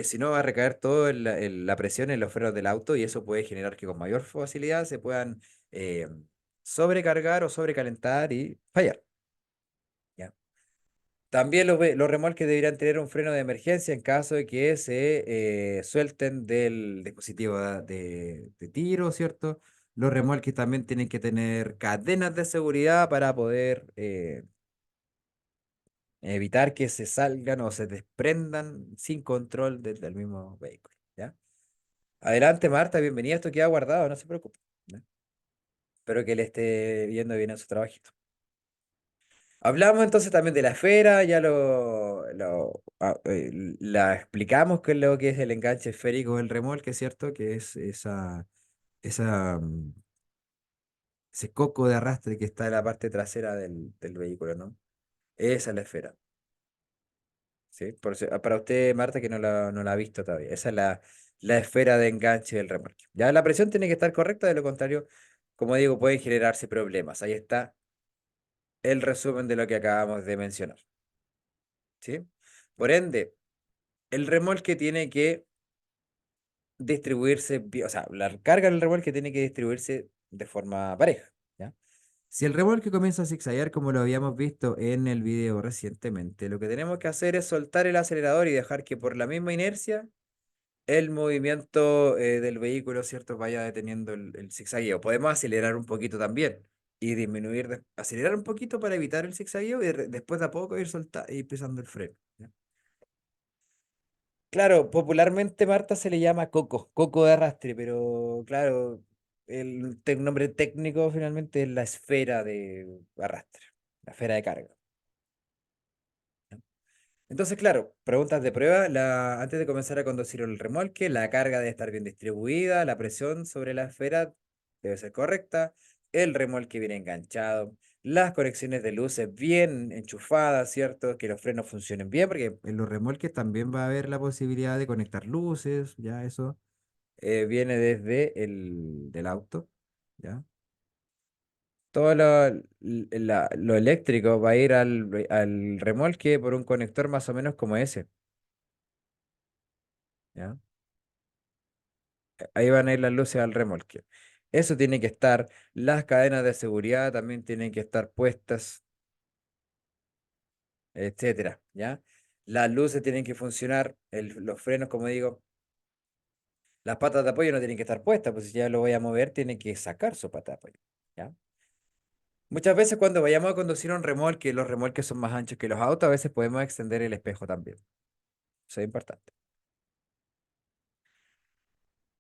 si no va a recaer todo la presión en los frenos del auto y eso puede generar que con mayor facilidad se puedan eh, sobrecargar o sobrecalentar y fallar. ¿Ya? También los remolques deberían tener un freno de emergencia en caso de que se suelten del dispositivo de tiro, ¿cierto? Los remolques también tienen que tener cadenas de seguridad para poder evitar que se salgan o se desprendan sin control del mismo vehículo, ¿ya? Adelante, Marta, bienvenida. Esto queda guardado, no se preocupe, ¿ya? Espero que le esté viendo bien en su trabajito. Hablamos entonces también de la esfera, ya la explicamos qué es lo que es el enganche esférico del remolque, ¿cierto? Que es esa, ese coco de arrastre que está en la parte trasera del vehículo, ¿no? Esa es la esfera, ¿sí? Para usted, Marta, que no la ha visto todavía, esa es la esfera de enganche del remolque. Ya la presión tiene que estar correcta, de lo contrario, como digo, pueden generarse problemas. Ahí está el resumen de lo que acabamos de mencionar, ¿sí? Por ende, el remolque tiene que distribuirse, o sea, la carga del remolque tiene que distribuirse de forma pareja, ¿ya? Si el remolque comienza a zigzaguear como lo habíamos visto en el video recientemente, lo que tenemos que hacer es soltar el acelerador y dejar que por la misma inercia el movimiento del vehículo, ¿cierto?, vaya deteniendo el zigzagueo. Podemos acelerar un poquito también y disminuir, acelerar un poquito para evitar el zigzagueo y después de a poco ir soltando y pisando el freno, ¿ya? Claro, popularmente Marta se le llama coco de arrastre, pero claro, el nombre técnico finalmente es la esfera de arrastre, la esfera de carga. Entonces, claro, preguntas de prueba. Antes de comenzar a conducir el remolque, la carga debe estar bien distribuida, la presión sobre la esfera debe ser correcta, el remolque bien enganchado, las conexiones de luces bien enchufadas, ¿cierto? Que los frenos funcionen bien, porque en los remolques también va a haber la posibilidad de conectar luces, ya eso viene desde del auto, ¿ya? Todo lo eléctrico va a ir al remolque por un conector más o menos como ese. ¿Ya? Ahí van a ir las luces al remolque. Eso tiene que estar, las cadenas de seguridad también tienen que estar puestas, etcétera, ¿ya? Las luces tienen que funcionar, los frenos, como digo, las patas de apoyo no tienen que estar puestas, pues si ya lo voy a mover, tiene que sacar su pata de apoyo, ¿ya? Muchas veces cuando vayamos a conducir un remolque, los remolques son más anchos que los autos, a veces podemos extender el espejo también. Eso es importante.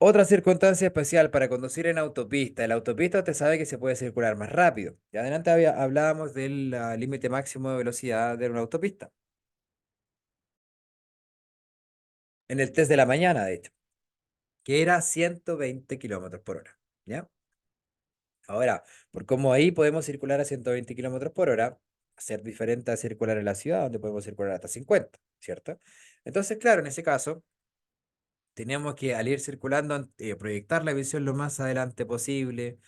Otra circunstancia especial para conducir en autopista. En la autopista usted sabe que se puede circular más rápido. Ya adelante hablábamos del límite máximo de velocidad de una autopista. En el test de la mañana, de hecho, que era 120 kilómetros por hora. ¿Ya? Ahora, por cómo ahí podemos circular a 120 kilómetros por hora, ser diferente a circular en la ciudad, donde podemos circular hasta 50, ¿cierto? Entonces, claro, en ese caso teníamos que, al ir circulando, proyectar la visión lo más adelante posible,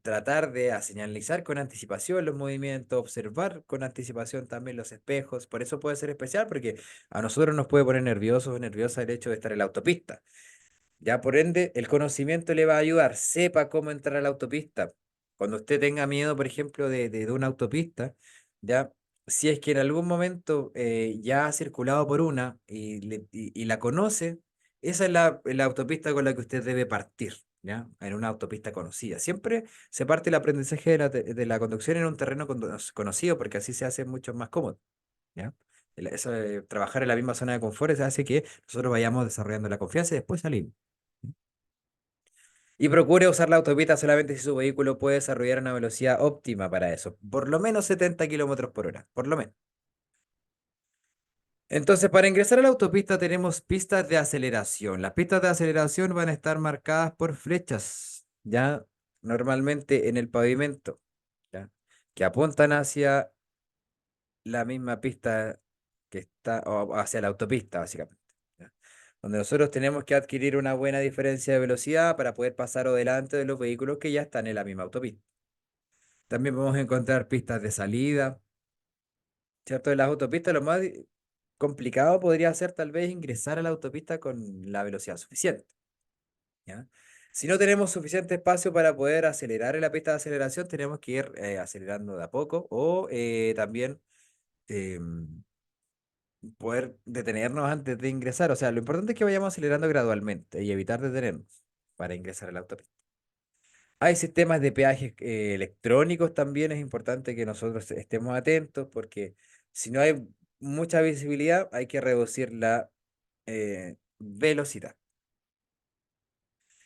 tratar de señalizar con anticipación los movimientos, observar con anticipación también los espejos. Por eso puede ser especial, porque a nosotros nos puede poner nerviosos o nerviosa el hecho de estar en la autopista. Ya por ende, el conocimiento le va a ayudar. Sepa cómo entrar a la autopista. Cuando usted tenga miedo, por ejemplo, de una autopista, ya, si es que en algún momento ya ha circulado por una y la conoce, esa es la autopista con la que usted debe partir, ¿ya? En una autopista conocida. Siempre se parte el aprendizaje de la conducción en un terreno conocido, porque así se hace mucho más cómodo, ¿ya? Eso de trabajar en la misma zona de confort hace que nosotros vayamos desarrollando la confianza y después salimos. Y procure usar la autopista solamente si su vehículo puede desarrollar una velocidad óptima para eso. Por lo menos 70 kilómetros por hora. Por lo menos. Entonces, para ingresar a la autopista tenemos pistas de aceleración. Las pistas de aceleración van a estar marcadas por flechas, ya normalmente en el pavimento, ya, que apuntan hacia la misma pista que está, o hacia la autopista, básicamente. ¿Ya? Donde nosotros tenemos que adquirir una buena diferencia de velocidad para poder pasar o delante de los vehículos que ya están en la misma autopista. También podemos encontrar pistas de salida, ¿cierto? En las autopistas lo más complicado podría ser tal vez ingresar a la autopista con la velocidad suficiente, ¿ya? Si no tenemos suficiente espacio para poder acelerar en la pista de aceleración, tenemos que ir acelerando de a poco o también em, poder detenernos antes de ingresar. O sea, lo importante es que vayamos acelerando gradualmente y evitar detenernos para ingresar a la autopista. Hay sistemas de peajes electrónicos también, es importante que nosotros estemos atentos porque si no hay mucha visibilidad, hay que reducir la velocidad.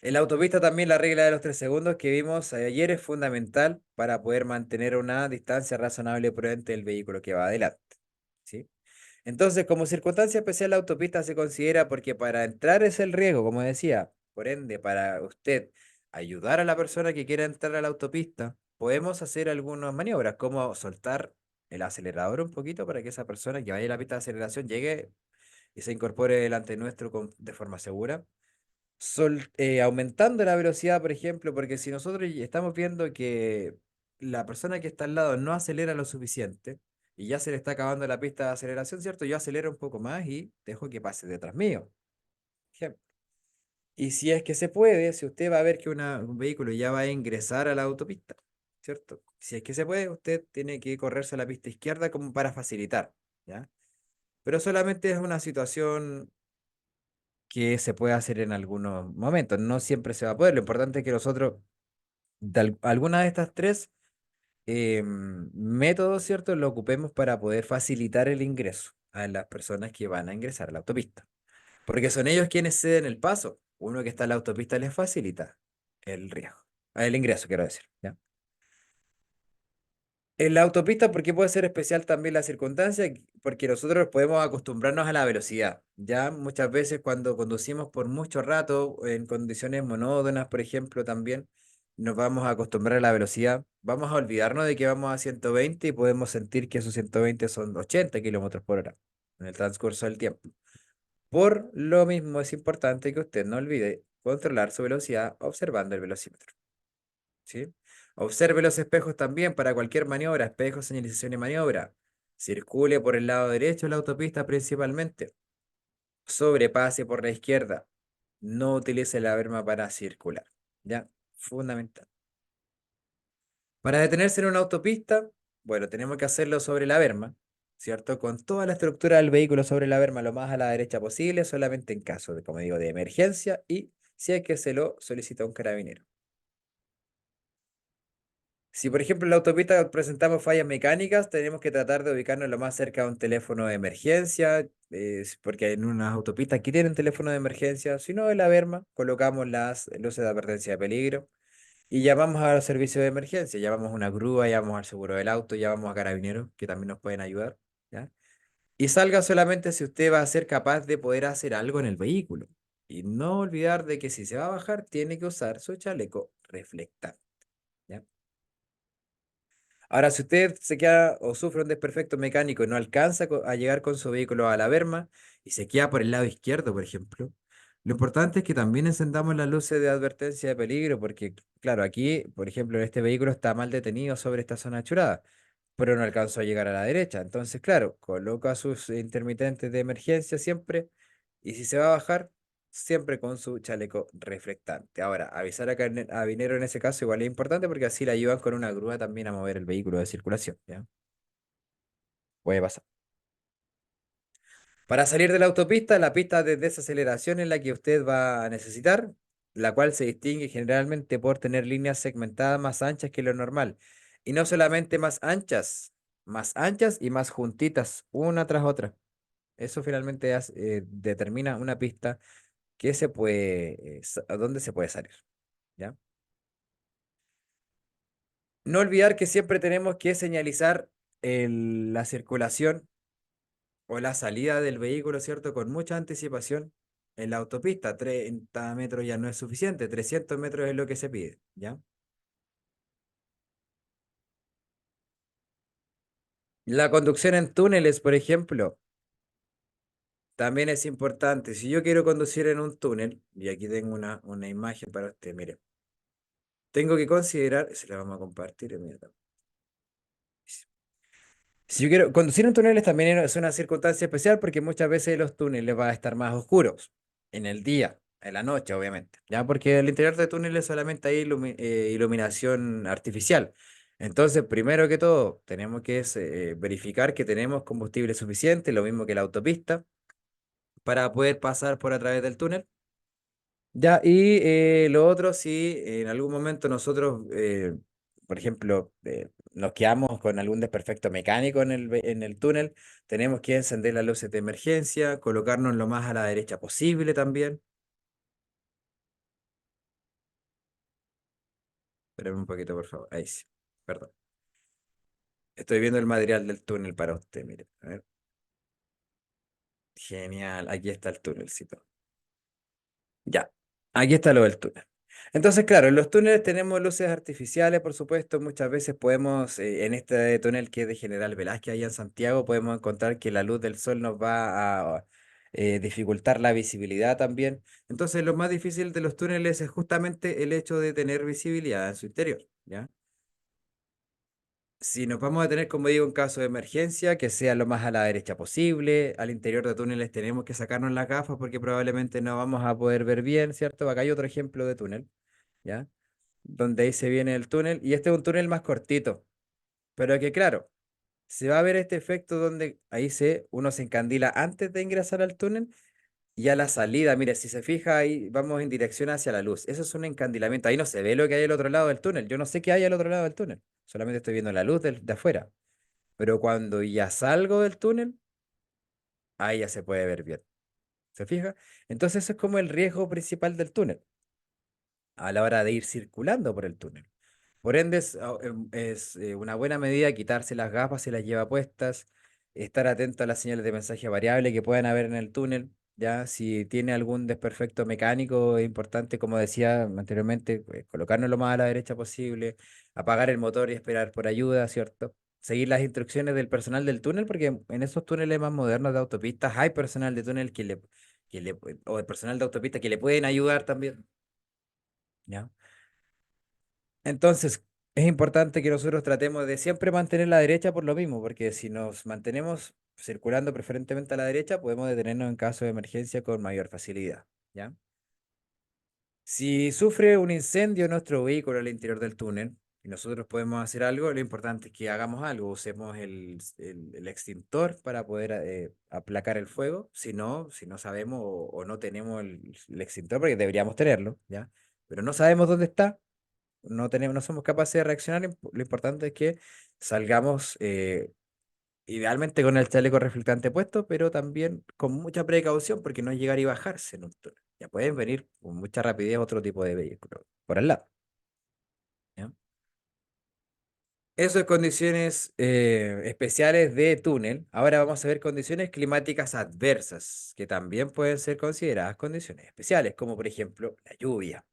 En la autopista también la regla de los 3 segundos que vimos ayer es fundamental para poder mantener una distancia razonable y prudente del vehículo que va adelante. ¿Sí? Entonces, como circunstancia especial, la autopista se considera porque para entrar es el riesgo, como decía. Por ende, para usted ayudar a la persona que quiera entrar a la autopista, podemos hacer algunas maniobras, como soltar el acelerador un poquito para que esa persona que vaya a la pista de aceleración llegue y se incorpore delante nuestro de forma segura. Aumentando la velocidad, por ejemplo, porque si nosotros ya estamos viendo que la persona que está al lado no acelera lo suficiente y ya se le está acabando la pista de aceleración, ¿cierto? Yo acelero un poco más y dejo que pase detrás mío. Ejemplo. Y si es que se puede, si usted va a ver que un vehículo ya va a ingresar a la autopista, ¿cierto? Si es que se puede, usted tiene que correrse a la pista izquierda como para facilitar, ¿ya? Pero solamente es una situación que se puede hacer en algunos momentos. No siempre se va a poder. Lo importante es que nosotros, alguna de estas tres métodos, ¿cierto?, lo ocupemos para poder facilitar el ingreso a las personas que van a ingresar a la autopista. Porque son ellos quienes ceden el paso. Uno que está en la autopista les facilita el riesgo, el ingreso, quiero decir. ¿Ya? En la autopista, ¿por qué puede ser especial también la circunstancia? Porque nosotros podemos acostumbrarnos a la velocidad. Ya muchas veces cuando conducimos por mucho rato, en condiciones monótonas, por ejemplo, también nos vamos a acostumbrar a la velocidad. Vamos a olvidarnos de que vamos a 120 y podemos sentir que esos 120 son 80 kilómetros por hora en el transcurso del tiempo. Por lo mismo, es importante que usted no olvide controlar su velocidad observando el velocímetro. ¿Sí? Observe los espejos también para cualquier maniobra, espejos, señalización y maniobra. Circule por el lado derecho de la autopista principalmente. Sobrepase por la izquierda. No utilice la berma para circular. ¿Ya? Fundamental. Para detenerse en una autopista, bueno, tenemos que hacerlo sobre la berma, ¿cierto? Con toda la estructura del vehículo sobre la berma lo más a la derecha posible, solamente en caso de, como digo, de emergencia y si es que se lo solicita un carabinero. Si, por ejemplo, en la autopista presentamos fallas mecánicas, tenemos que tratar de ubicarnos lo más cerca de un teléfono de emergencia, porque en unas autopistas aquí tienen teléfono de emergencia. Si no, en la Verma colocamos las luces de advertencia de peligro y llamamos a los servicios de emergencia. Llamamos a una grúa, llamamos al seguro del auto, llamamos a carabineros, que también nos pueden ayudar, ¿ya? Y salga solamente si usted va a ser capaz de poder hacer algo en el vehículo. Y no olvidar de que si se va a bajar, tiene que usar su chaleco reflectante. ¿Ya? Ahora, si usted se queda o sufre un desperfecto mecánico y no alcanza a llegar con su vehículo a la berma y se queda por el lado izquierdo, por ejemplo, lo importante es que también encendamos las luces de advertencia de peligro, porque, claro, aquí, por ejemplo, este vehículo está mal detenido sobre esta zona achurada, pero no alcanzó a llegar a la derecha. Entonces, claro, coloca sus intermitentes de emergencia siempre y si se va a bajar, siempre con su chaleco reflectante. Ahora, avisar a Carabinero en ese caso igual es importante porque así le ayudan con una grúa también a mover el vehículo de circulación, ¿ya? Puede pasar. Para salir de la autopista, la pista de desaceleración es la que usted va a necesitar, la cual se distingue generalmente por tener líneas segmentadas más anchas que lo normal. Y no solamente más anchas y más juntitas, una tras otra. Eso finalmente determina una pista que se puede, a dónde se puede salir, ¿ya? No olvidar que siempre tenemos que señalizar la circulación o la salida del vehículo, ¿cierto? Con mucha anticipación en la autopista. 30 metros ya no es suficiente, 300 metros es lo que se pide, ¿ya? La conducción en túneles, por ejemplo, también es importante. Si yo quiero conducir en un túnel, y aquí tengo una imagen para usted, mire, tengo que considerar, se la vamos a compartir inmediatamente. Si yo quiero conducir en túneles también es una circunstancia especial porque muchas veces los túneles van a estar más oscuros en el día, en la noche, obviamente, ya porque el interior de túneles solamente hay iluminación artificial. Entonces, primero que todo, tenemos que verificar que tenemos combustible suficiente, lo mismo que la autopista, para poder pasar por a través del túnel. Ya, y lo otro, si en algún momento nosotros, por ejemplo, nos quedamos con algún desperfecto mecánico en el túnel, tenemos que encender las luces de emergencia, colocarnos lo más a la derecha posible también. Espérame un poquito, por favor. Ahí sí, perdón. Estoy viendo el material del túnel para usted, mire. A ver. Genial, aquí está el túnelcito. Ya, aquí está lo del túnel. Entonces, claro, en los túneles tenemos luces artificiales, por supuesto. Muchas veces podemos, en este túnel que es de General Velázquez, allá en Santiago, podemos encontrar que la luz del sol nos va a dificultar la visibilidad también. Entonces, lo más difícil de los túneles es justamente el hecho de tener visibilidad en su interior, ¿ya? Si nos vamos a tener, como digo, un caso de emergencia, que sea lo más a la derecha posible. Al interior de túneles tenemos que sacarnos las gafas porque probablemente no vamos a poder ver bien, ¿cierto? Acá hay otro ejemplo de túnel, ¿ya? Donde ahí se viene el túnel, y este es un túnel más cortito, pero que claro, se va a ver este efecto donde uno se encandila antes de ingresar al túnel y a la salida. Mire, si se fija ahí, vamos en dirección hacia la luz. Eso es un encandilamiento. Ahí no se ve lo que hay al otro lado del túnel. Yo no sé qué hay al otro lado del túnel. Solamente estoy viendo la luz de afuera. Pero cuando ya salgo del túnel, ahí ya se puede ver bien. ¿Se fija? Entonces eso es como el riesgo principal del túnel a la hora de ir circulando por el túnel. Por ende, es una buena medida quitarse las gafas si las lleva puestas, estar atento a las señales de mensaje variable que puedan haber en el túnel. Ya, si tiene algún desperfecto mecánico, es importante, como decía anteriormente, colocarnos lo más a la derecha posible, apagar el motor y esperar por ayuda, ¿cierto? Seguir las instrucciones del personal del túnel, porque en esos túneles más modernos de autopistas hay personal de túnel o el personal de autopista que le pueden ayudar también. ¿Ya? Entonces, es importante que nosotros tratemos de siempre mantener la derecha por lo mismo, porque si nos mantenemos circulando preferentemente a la derecha, podemos detenernos en caso de emergencia con mayor facilidad, ¿ya? Si sufre un incendio nuestro vehículo al interior del túnel y nosotros podemos hacer algo, lo importante es que hagamos algo, usemos el extintor para poder aplacar el fuego. Si no sabemos o no tenemos el extintor, porque deberíamos tenerlo, ¿ya? Pero no sabemos dónde está, no somos capaces de reaccionar. Lo importante es que salgamos idealmente con el chaleco reflectante puesto, pero también con mucha precaución porque no es llegar y bajarse en un túnel. Ya pueden venir con mucha rapidez otro tipo de vehículos por al lado. ¿Ya? Eso es condiciones especiales de túnel. Ahora vamos a ver condiciones climáticas adversas, que también pueden ser consideradas condiciones especiales, como por ejemplo la lluvia.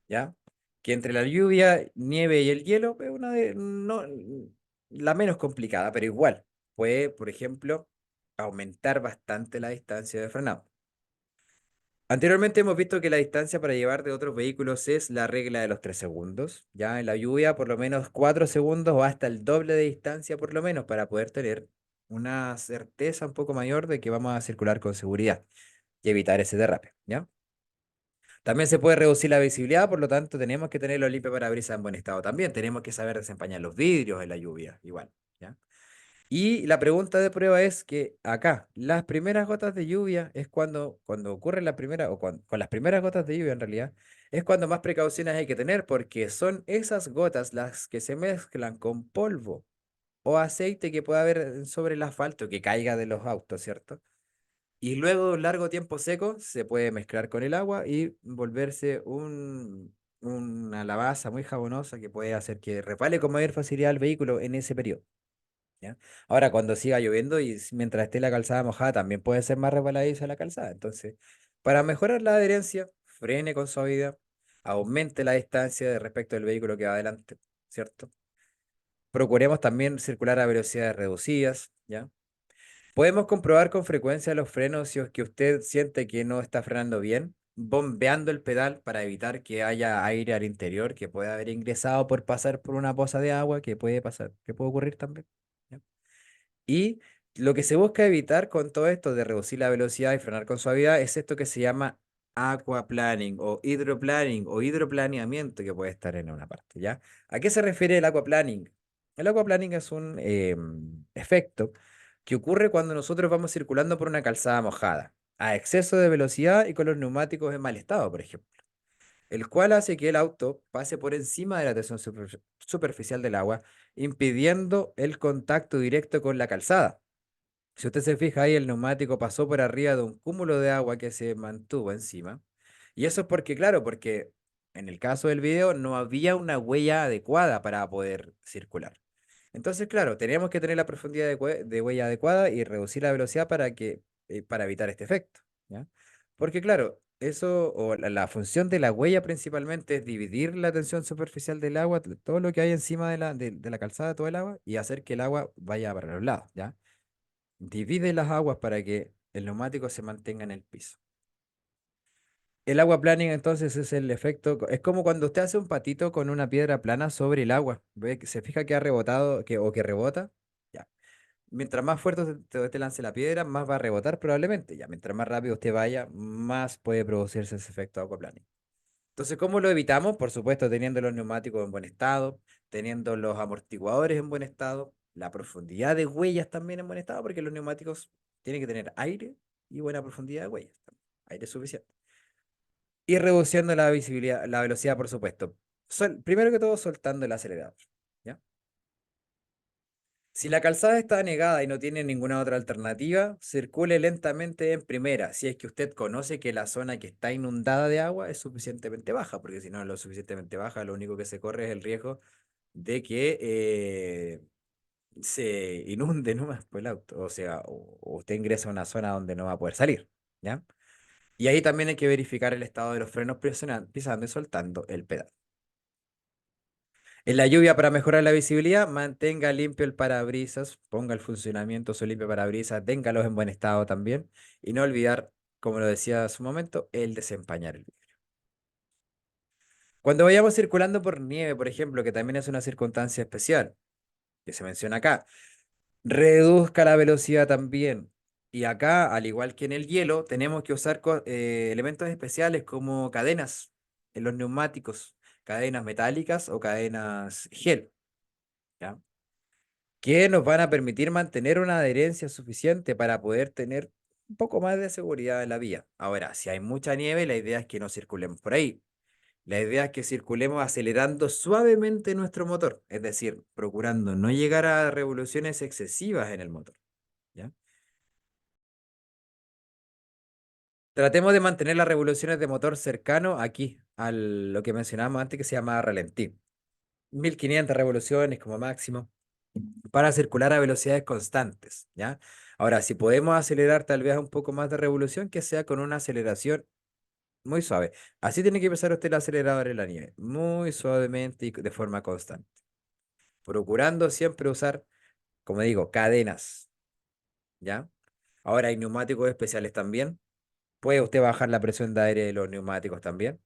¿Ya? Que entre la lluvia, nieve y el hielo es una de, no, la menos complicada, pero igual puede, por ejemplo, aumentar bastante la distancia de frenado. Anteriormente hemos visto que la distancia para llevar de otros vehículos es la regla de los 3 segundos. Ya en la lluvia, por lo menos 4 segundos o hasta el doble de distancia, por lo menos, para poder tener una certeza un poco mayor de que vamos a circular con seguridad y evitar ese derrape. ¿Ya? También se puede reducir la visibilidad, por lo tanto, tenemos que tener los limpiaparabrisas en buen estado. También tenemos que saber desempañar los vidrios en la lluvia, igual, ¿ya? Y la pregunta de prueba es que acá, las primeras gotas de lluvia es cuando ocurre la primera, con las primeras gotas de lluvia en realidad, es cuando más precauciones hay que tener, porque son esas gotas las que se mezclan con polvo o aceite que pueda haber sobre el asfalto que caiga de los autos, ¿cierto? Y luego de un largo tiempo seco, se puede mezclar con el agua y volverse una lavaza muy jabonosa que puede hacer que repale con mayor facilidad el vehículo en ese periodo. ¿Ya? Ahora, cuando siga lloviendo y mientras esté la calzada mojada, también puede ser más resbaladiza la calzada. Entonces, para mejorar la adherencia, frene con suavidad, aumente la distancia de respecto del vehículo que va adelante, ¿cierto? Procuremos también circular a velocidades reducidas, ¿ya? Podemos comprobar con frecuencia los frenos si es que usted siente que no está frenando bien, bombeando el pedal para evitar que haya aire al interior que pueda haber ingresado por pasar por una poza de agua, que puede pasar, que puede ocurrir también. ¿Ya? Y lo que se busca evitar con todo esto de reducir la velocidad y frenar con suavidad es esto que se llama aquaplaning o hidroplaneamiento que puede estar en una parte, ¿ya? ¿A qué se refiere el aquaplaning? El aquaplaning es un efecto que ocurre cuando nosotros vamos circulando por una calzada mojada, a exceso de velocidad y con los neumáticos en mal estado, por ejemplo, el cual hace que el auto pase por encima de la tensión superficial del agua, impidiendo el contacto directo con la calzada. Si usted se fija ahí, el neumático pasó por arriba de un cúmulo de agua que se mantuvo encima. Y eso es porque, claro, porque en el caso del video no había una huella adecuada para poder circular. Entonces, claro, teníamos que tener la profundidad de huella adecuada y reducir la velocidad para evitar este efecto, ¿ya? Porque, claro, eso, o la función de la huella principalmente es dividir la tensión superficial del agua, todo lo que hay encima de la calzada, todo el agua, y hacer que el agua vaya para los lados, ¿ya? Divide las aguas para que el neumático se mantenga en el piso. El agua planning entonces es el efecto, es como cuando usted hace un patito con una piedra plana sobre el agua. ¿Ve? Se fija que ha rebotado o que rebota. Ya. Mientras más fuerte te lance la piedra, más va a rebotar probablemente. Ya. Mientras más rápido usted vaya, más puede producirse ese efecto aquaplaning. Entonces, ¿cómo lo evitamos? Por supuesto, teniendo los neumáticos en buen estado, teniendo los amortiguadores en buen estado, la profundidad de huellas también en buen estado, porque los neumáticos tienen que tener aire y buena profundidad de huellas, aire suficiente. Y reduciendo la visibilidad, la velocidad, por supuesto. Primero que todo, soltando el acelerador. ¿Ya? Si la calzada está anegada y no tiene ninguna otra alternativa, circule lentamente en primera, si es que usted conoce que la zona que está inundada de agua es suficientemente baja, porque si no es lo suficientemente baja, lo único que se corre es el riesgo de que se inunde nomás por el auto, o sea, o usted ingresa a una zona donde no va a poder salir, ¿ya? Y ahí también hay que verificar el estado de los frenos pisando y soltando el pedal. En la lluvia, para mejorar la visibilidad, mantenga limpio el parabrisas, ponga el funcionamiento su limpio parabrisas, téngalos en buen estado también. Y no olvidar, como lo decía hace un momento, el desempañar el vidrio. Cuando vayamos circulando por nieve, por ejemplo, que también es una circunstancia especial, que se menciona acá, reduzca la velocidad también. Y acá, al igual que en el hielo, tenemos que usar elementos especiales como cadenas en los neumáticos, cadenas metálicas o cadenas gel, ¿ya? Que nos van a permitir mantener una adherencia suficiente para poder tener un poco más de seguridad en la vía. Ahora, si hay mucha nieve, la idea es que no circulemos por ahí. La idea es que circulemos acelerando suavemente nuestro motor, es decir, procurando no llegar a revoluciones excesivas en el motor, ¿ya? Tratemos de mantener las revoluciones de motor cercano aquí, a lo que mencionábamos antes que se llama ralentí. 1500 revoluciones como máximo para circular a velocidades constantes, ¿ya? Ahora, si podemos acelerar tal vez un poco más de revolución, que sea con una aceleración muy suave. Así tiene que empezar usted el acelerador en la nieve, muy suavemente y de forma constante. Procurando siempre usar, como digo, cadenas, ¿ya? Ahora hay neumáticos especiales también. Puede usted bajar la presión de aire de los neumáticos también.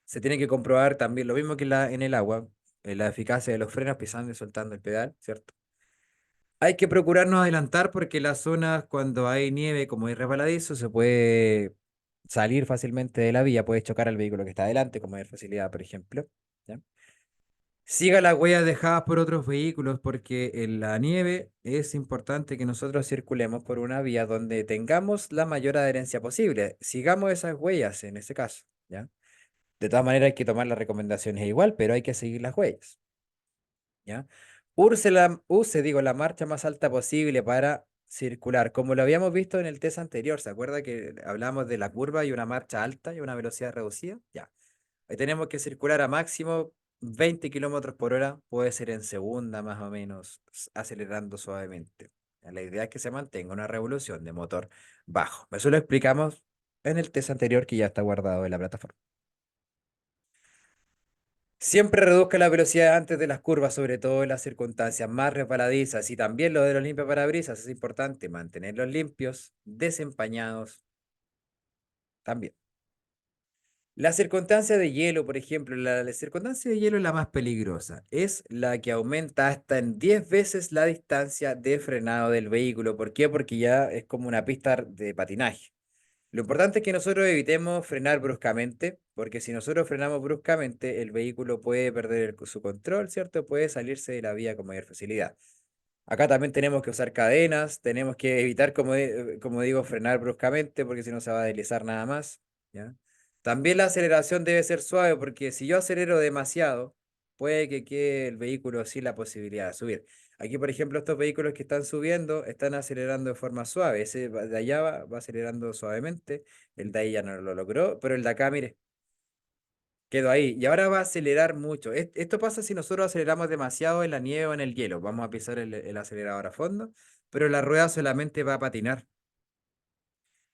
Se tiene que comprobar también lo mismo que en el agua, la eficacia de los frenos pisando y soltando el pedal, ¿cierto? Hay que procurar no adelantar porque las zonas cuando hay nieve, como es resbaladizo, se puede salir fácilmente de la vía, puede chocar al vehículo que está adelante, como es facilidad, por ejemplo. ¿Ya? Siga las huellas dejadas por otros vehículos porque en la nieve es importante que nosotros circulemos por una vía donde tengamos la mayor adherencia posible. Sigamos esas huellas en ese caso, ¿ya? De todas maneras hay que tomar las recomendaciones igual, pero hay que seguir las huellas. ¿Ya? Digo, la marcha más alta posible para circular, como lo habíamos visto en el test anterior. ¿Se acuerda que hablábamos de la curva y una marcha alta y una velocidad reducida? Ya. Ahí tenemos que circular a máximo 20 kilómetros por hora, puede ser en segunda más o menos, acelerando suavemente. La idea es que se mantenga una revolución de motor bajo. Eso lo explicamos en el test anterior que ya está guardado en la plataforma. Siempre reduzca la velocidad antes de las curvas, sobre todo en las circunstancias más resbaladizas. Y también lo de los limpiaparabrisas es importante, mantenerlos limpios, desempañados también. La circunstancia de hielo, por ejemplo, la circunstancia de hielo es la más peligrosa. Es la que aumenta hasta en 10 veces la distancia de frenado del vehículo. ¿Por qué? Porque ya es como una pista de patinaje. Lo importante es que nosotros evitemos frenar bruscamente, porque si nosotros frenamos bruscamente, el vehículo puede perder su control, ¿cierto? Puede salirse de la vía con mayor facilidad. Acá también tenemos que usar cadenas, tenemos que evitar, como digo, frenar bruscamente, porque si no se va a deslizar nada más, ¿ya? También la aceleración debe ser suave, porque si yo acelero demasiado, puede que quede el vehículo sin la posibilidad de subir. Aquí, por ejemplo, estos vehículos que están subiendo están acelerando de forma suave. Ese de allá va acelerando suavemente, el de ahí ya no lo logró, pero el de acá, mire, quedó ahí. Y ahora va a acelerar mucho. Esto pasa si nosotros aceleramos demasiado en la nieve o en el hielo. Vamos a pisar el acelerador a fondo, pero la rueda solamente va a patinar.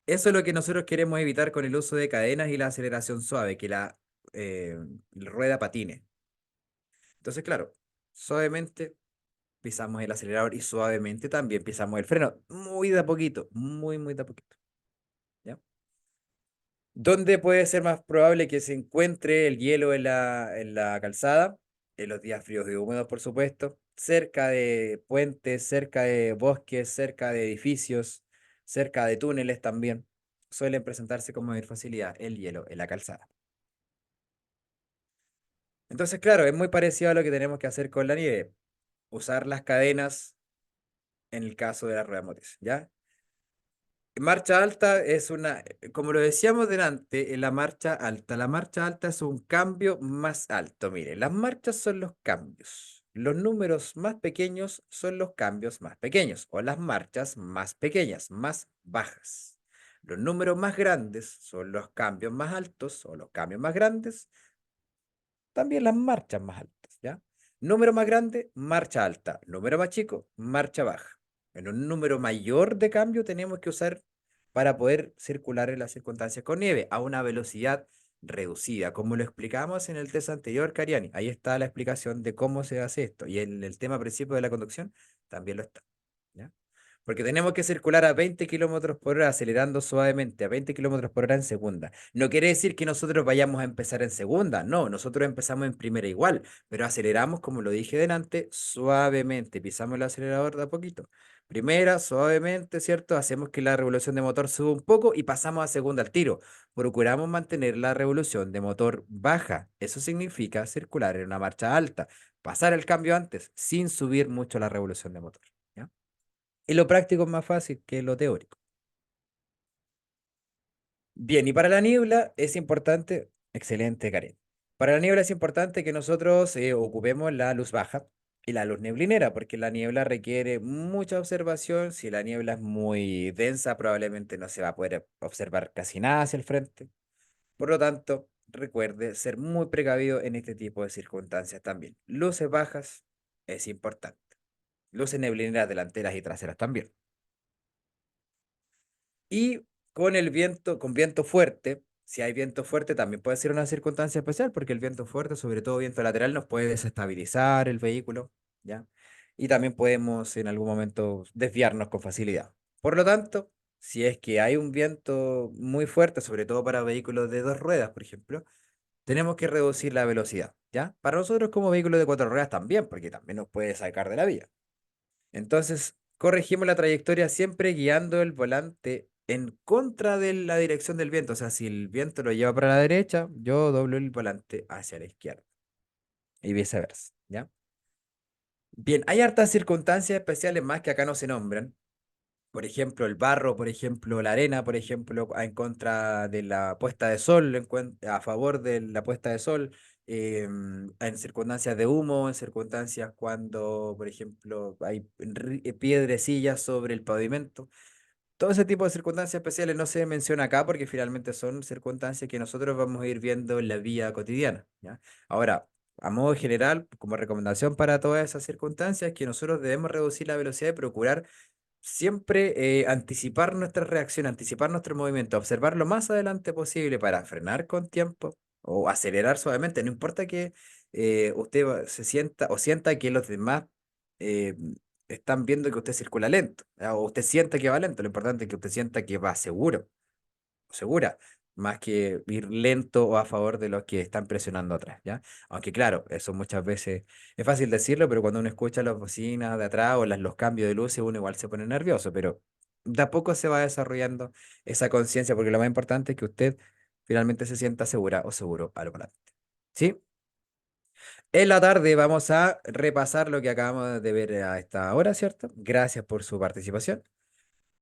Eso es lo que nosotros queremos evitar con el uso de cadenas y la aceleración suave, que la rueda patine. Entonces, claro, suavemente pisamos el acelerador y suavemente también pisamos el freno. Muy de a poquito, muy de a poquito. ¿Ya? ¿Dónde puede ser más probable que se encuentre el hielo en la calzada? En los días fríos y húmedos, por supuesto. Cerca de puentes, cerca de bosques, cerca de edificios, cerca de túneles también. Suelen presentarse con mayor facilidad el hielo en la calzada. Entonces, claro, es muy parecido a lo que tenemos que hacer con la nieve. Usar las cadenas en el caso de las ruedas motrices, ¿ya? Marcha alta es como lo decíamos delante, en la marcha alta es un cambio más alto. Mire, las marchas son los cambios. Los números más pequeños son los cambios más pequeños, o las marchas más pequeñas, más bajas. Los números más grandes son los cambios más altos, o los cambios más grandes, también las marchas más altas, ¿ya? Número más grande, marcha alta. Número más chico, marcha baja. En un número mayor de cambio tenemos que usar para poder circular en las circunstancias con nieve a una velocidad reducida, como lo explicamos en el test anterior, Cariani. Ahí está la explicación de cómo se hace esto. Y en el tema principio de la conducción también lo está, ¿ya? Porque tenemos que circular a 20 kilómetros por hora, acelerando suavemente a 20 kilómetros por hora en segunda. No quiere decir que nosotros vayamos a empezar en segunda, no, nosotros empezamos en primera igual, pero aceleramos, como lo dije delante, suavemente, pisamos el acelerador de a poquito. Primera, suavemente, ¿cierto? Hacemos que la revolución de motor suba un poco y pasamos a segunda al tiro. Procuramos mantener la revolución de motor baja. Eso significa circular en una marcha alta, pasar el cambio antes, sin subir mucho la revolución de motor. ¿Ya? Y lo práctico es más fácil que lo teórico. Bien, y para la niebla es importante, excelente, Karen. Para la niebla es importante que nosotros ocupemos la luz baja y la luz neblinera, porque la niebla requiere mucha observación. Si la niebla es muy densa, probablemente no se va a poder observar casi nada hacia el frente. Por lo tanto, recuerde ser muy precavido en este tipo de circunstancias también. Luces bajas es importante. Luces neblineras delanteras y traseras también. Y con el viento, con viento fuerte, si hay viento fuerte, también puede ser una circunstancia especial, porque el viento fuerte, sobre todo viento lateral, nos puede desestabilizar el vehículo, ¿ya? Y también podemos en algún momento desviarnos con facilidad. Por lo tanto, si es que hay un viento muy fuerte, sobre todo para vehículos de dos ruedas, por ejemplo, tenemos que reducir la velocidad, ¿ya? Para nosotros como vehículos de cuatro ruedas también, porque también nos puede sacar de la vía. Entonces, corregimos la trayectoria siempre guiando el volante en contra de la dirección del viento. O sea, si el viento lo lleva para la derecha, yo doblo el volante hacia la izquierda y viceversa, ¿ya? Bien, hay hartas circunstancias especiales más que acá no se nombran. Por ejemplo, el barro, por ejemplo, la arena, por ejemplo, en contra de la puesta de sol, a favor de la puesta de sol, en circunstancias de humo, en circunstancias cuando, por ejemplo, hay piedrecillas sobre el pavimento. Todo ese tipo de circunstancias especiales no se menciona acá porque finalmente son circunstancias que nosotros vamos a ir viendo en la vida cotidiana, ¿ya? Ahora, a modo general, como recomendación para todas esas circunstancias, que nosotros debemos reducir la velocidad y procurar siempre anticipar nuestra reacción, anticipar nuestro movimiento, observar lo más adelante posible para frenar con tiempo o acelerar suavemente. No importa se sienta o sienta que los demás eh, están viendo que usted circula lento, o usted sienta que va lento. Lo importante es que usted sienta que va seguro segura, más que ir lento o a favor de los que están presionando atrás, ¿ya? Aunque claro, eso muchas veces es fácil decirlo, pero cuando uno escucha las bocinas de atrás o los cambios de luces, uno igual se pone nervioso, pero de a poco se va desarrollando esa conciencia, porque lo más importante es que usted finalmente se sienta segura o seguro al volante. ¿Sí? En la tarde vamos a repasar lo que acabamos de ver a esta hora, ¿cierto? Gracias por su participación.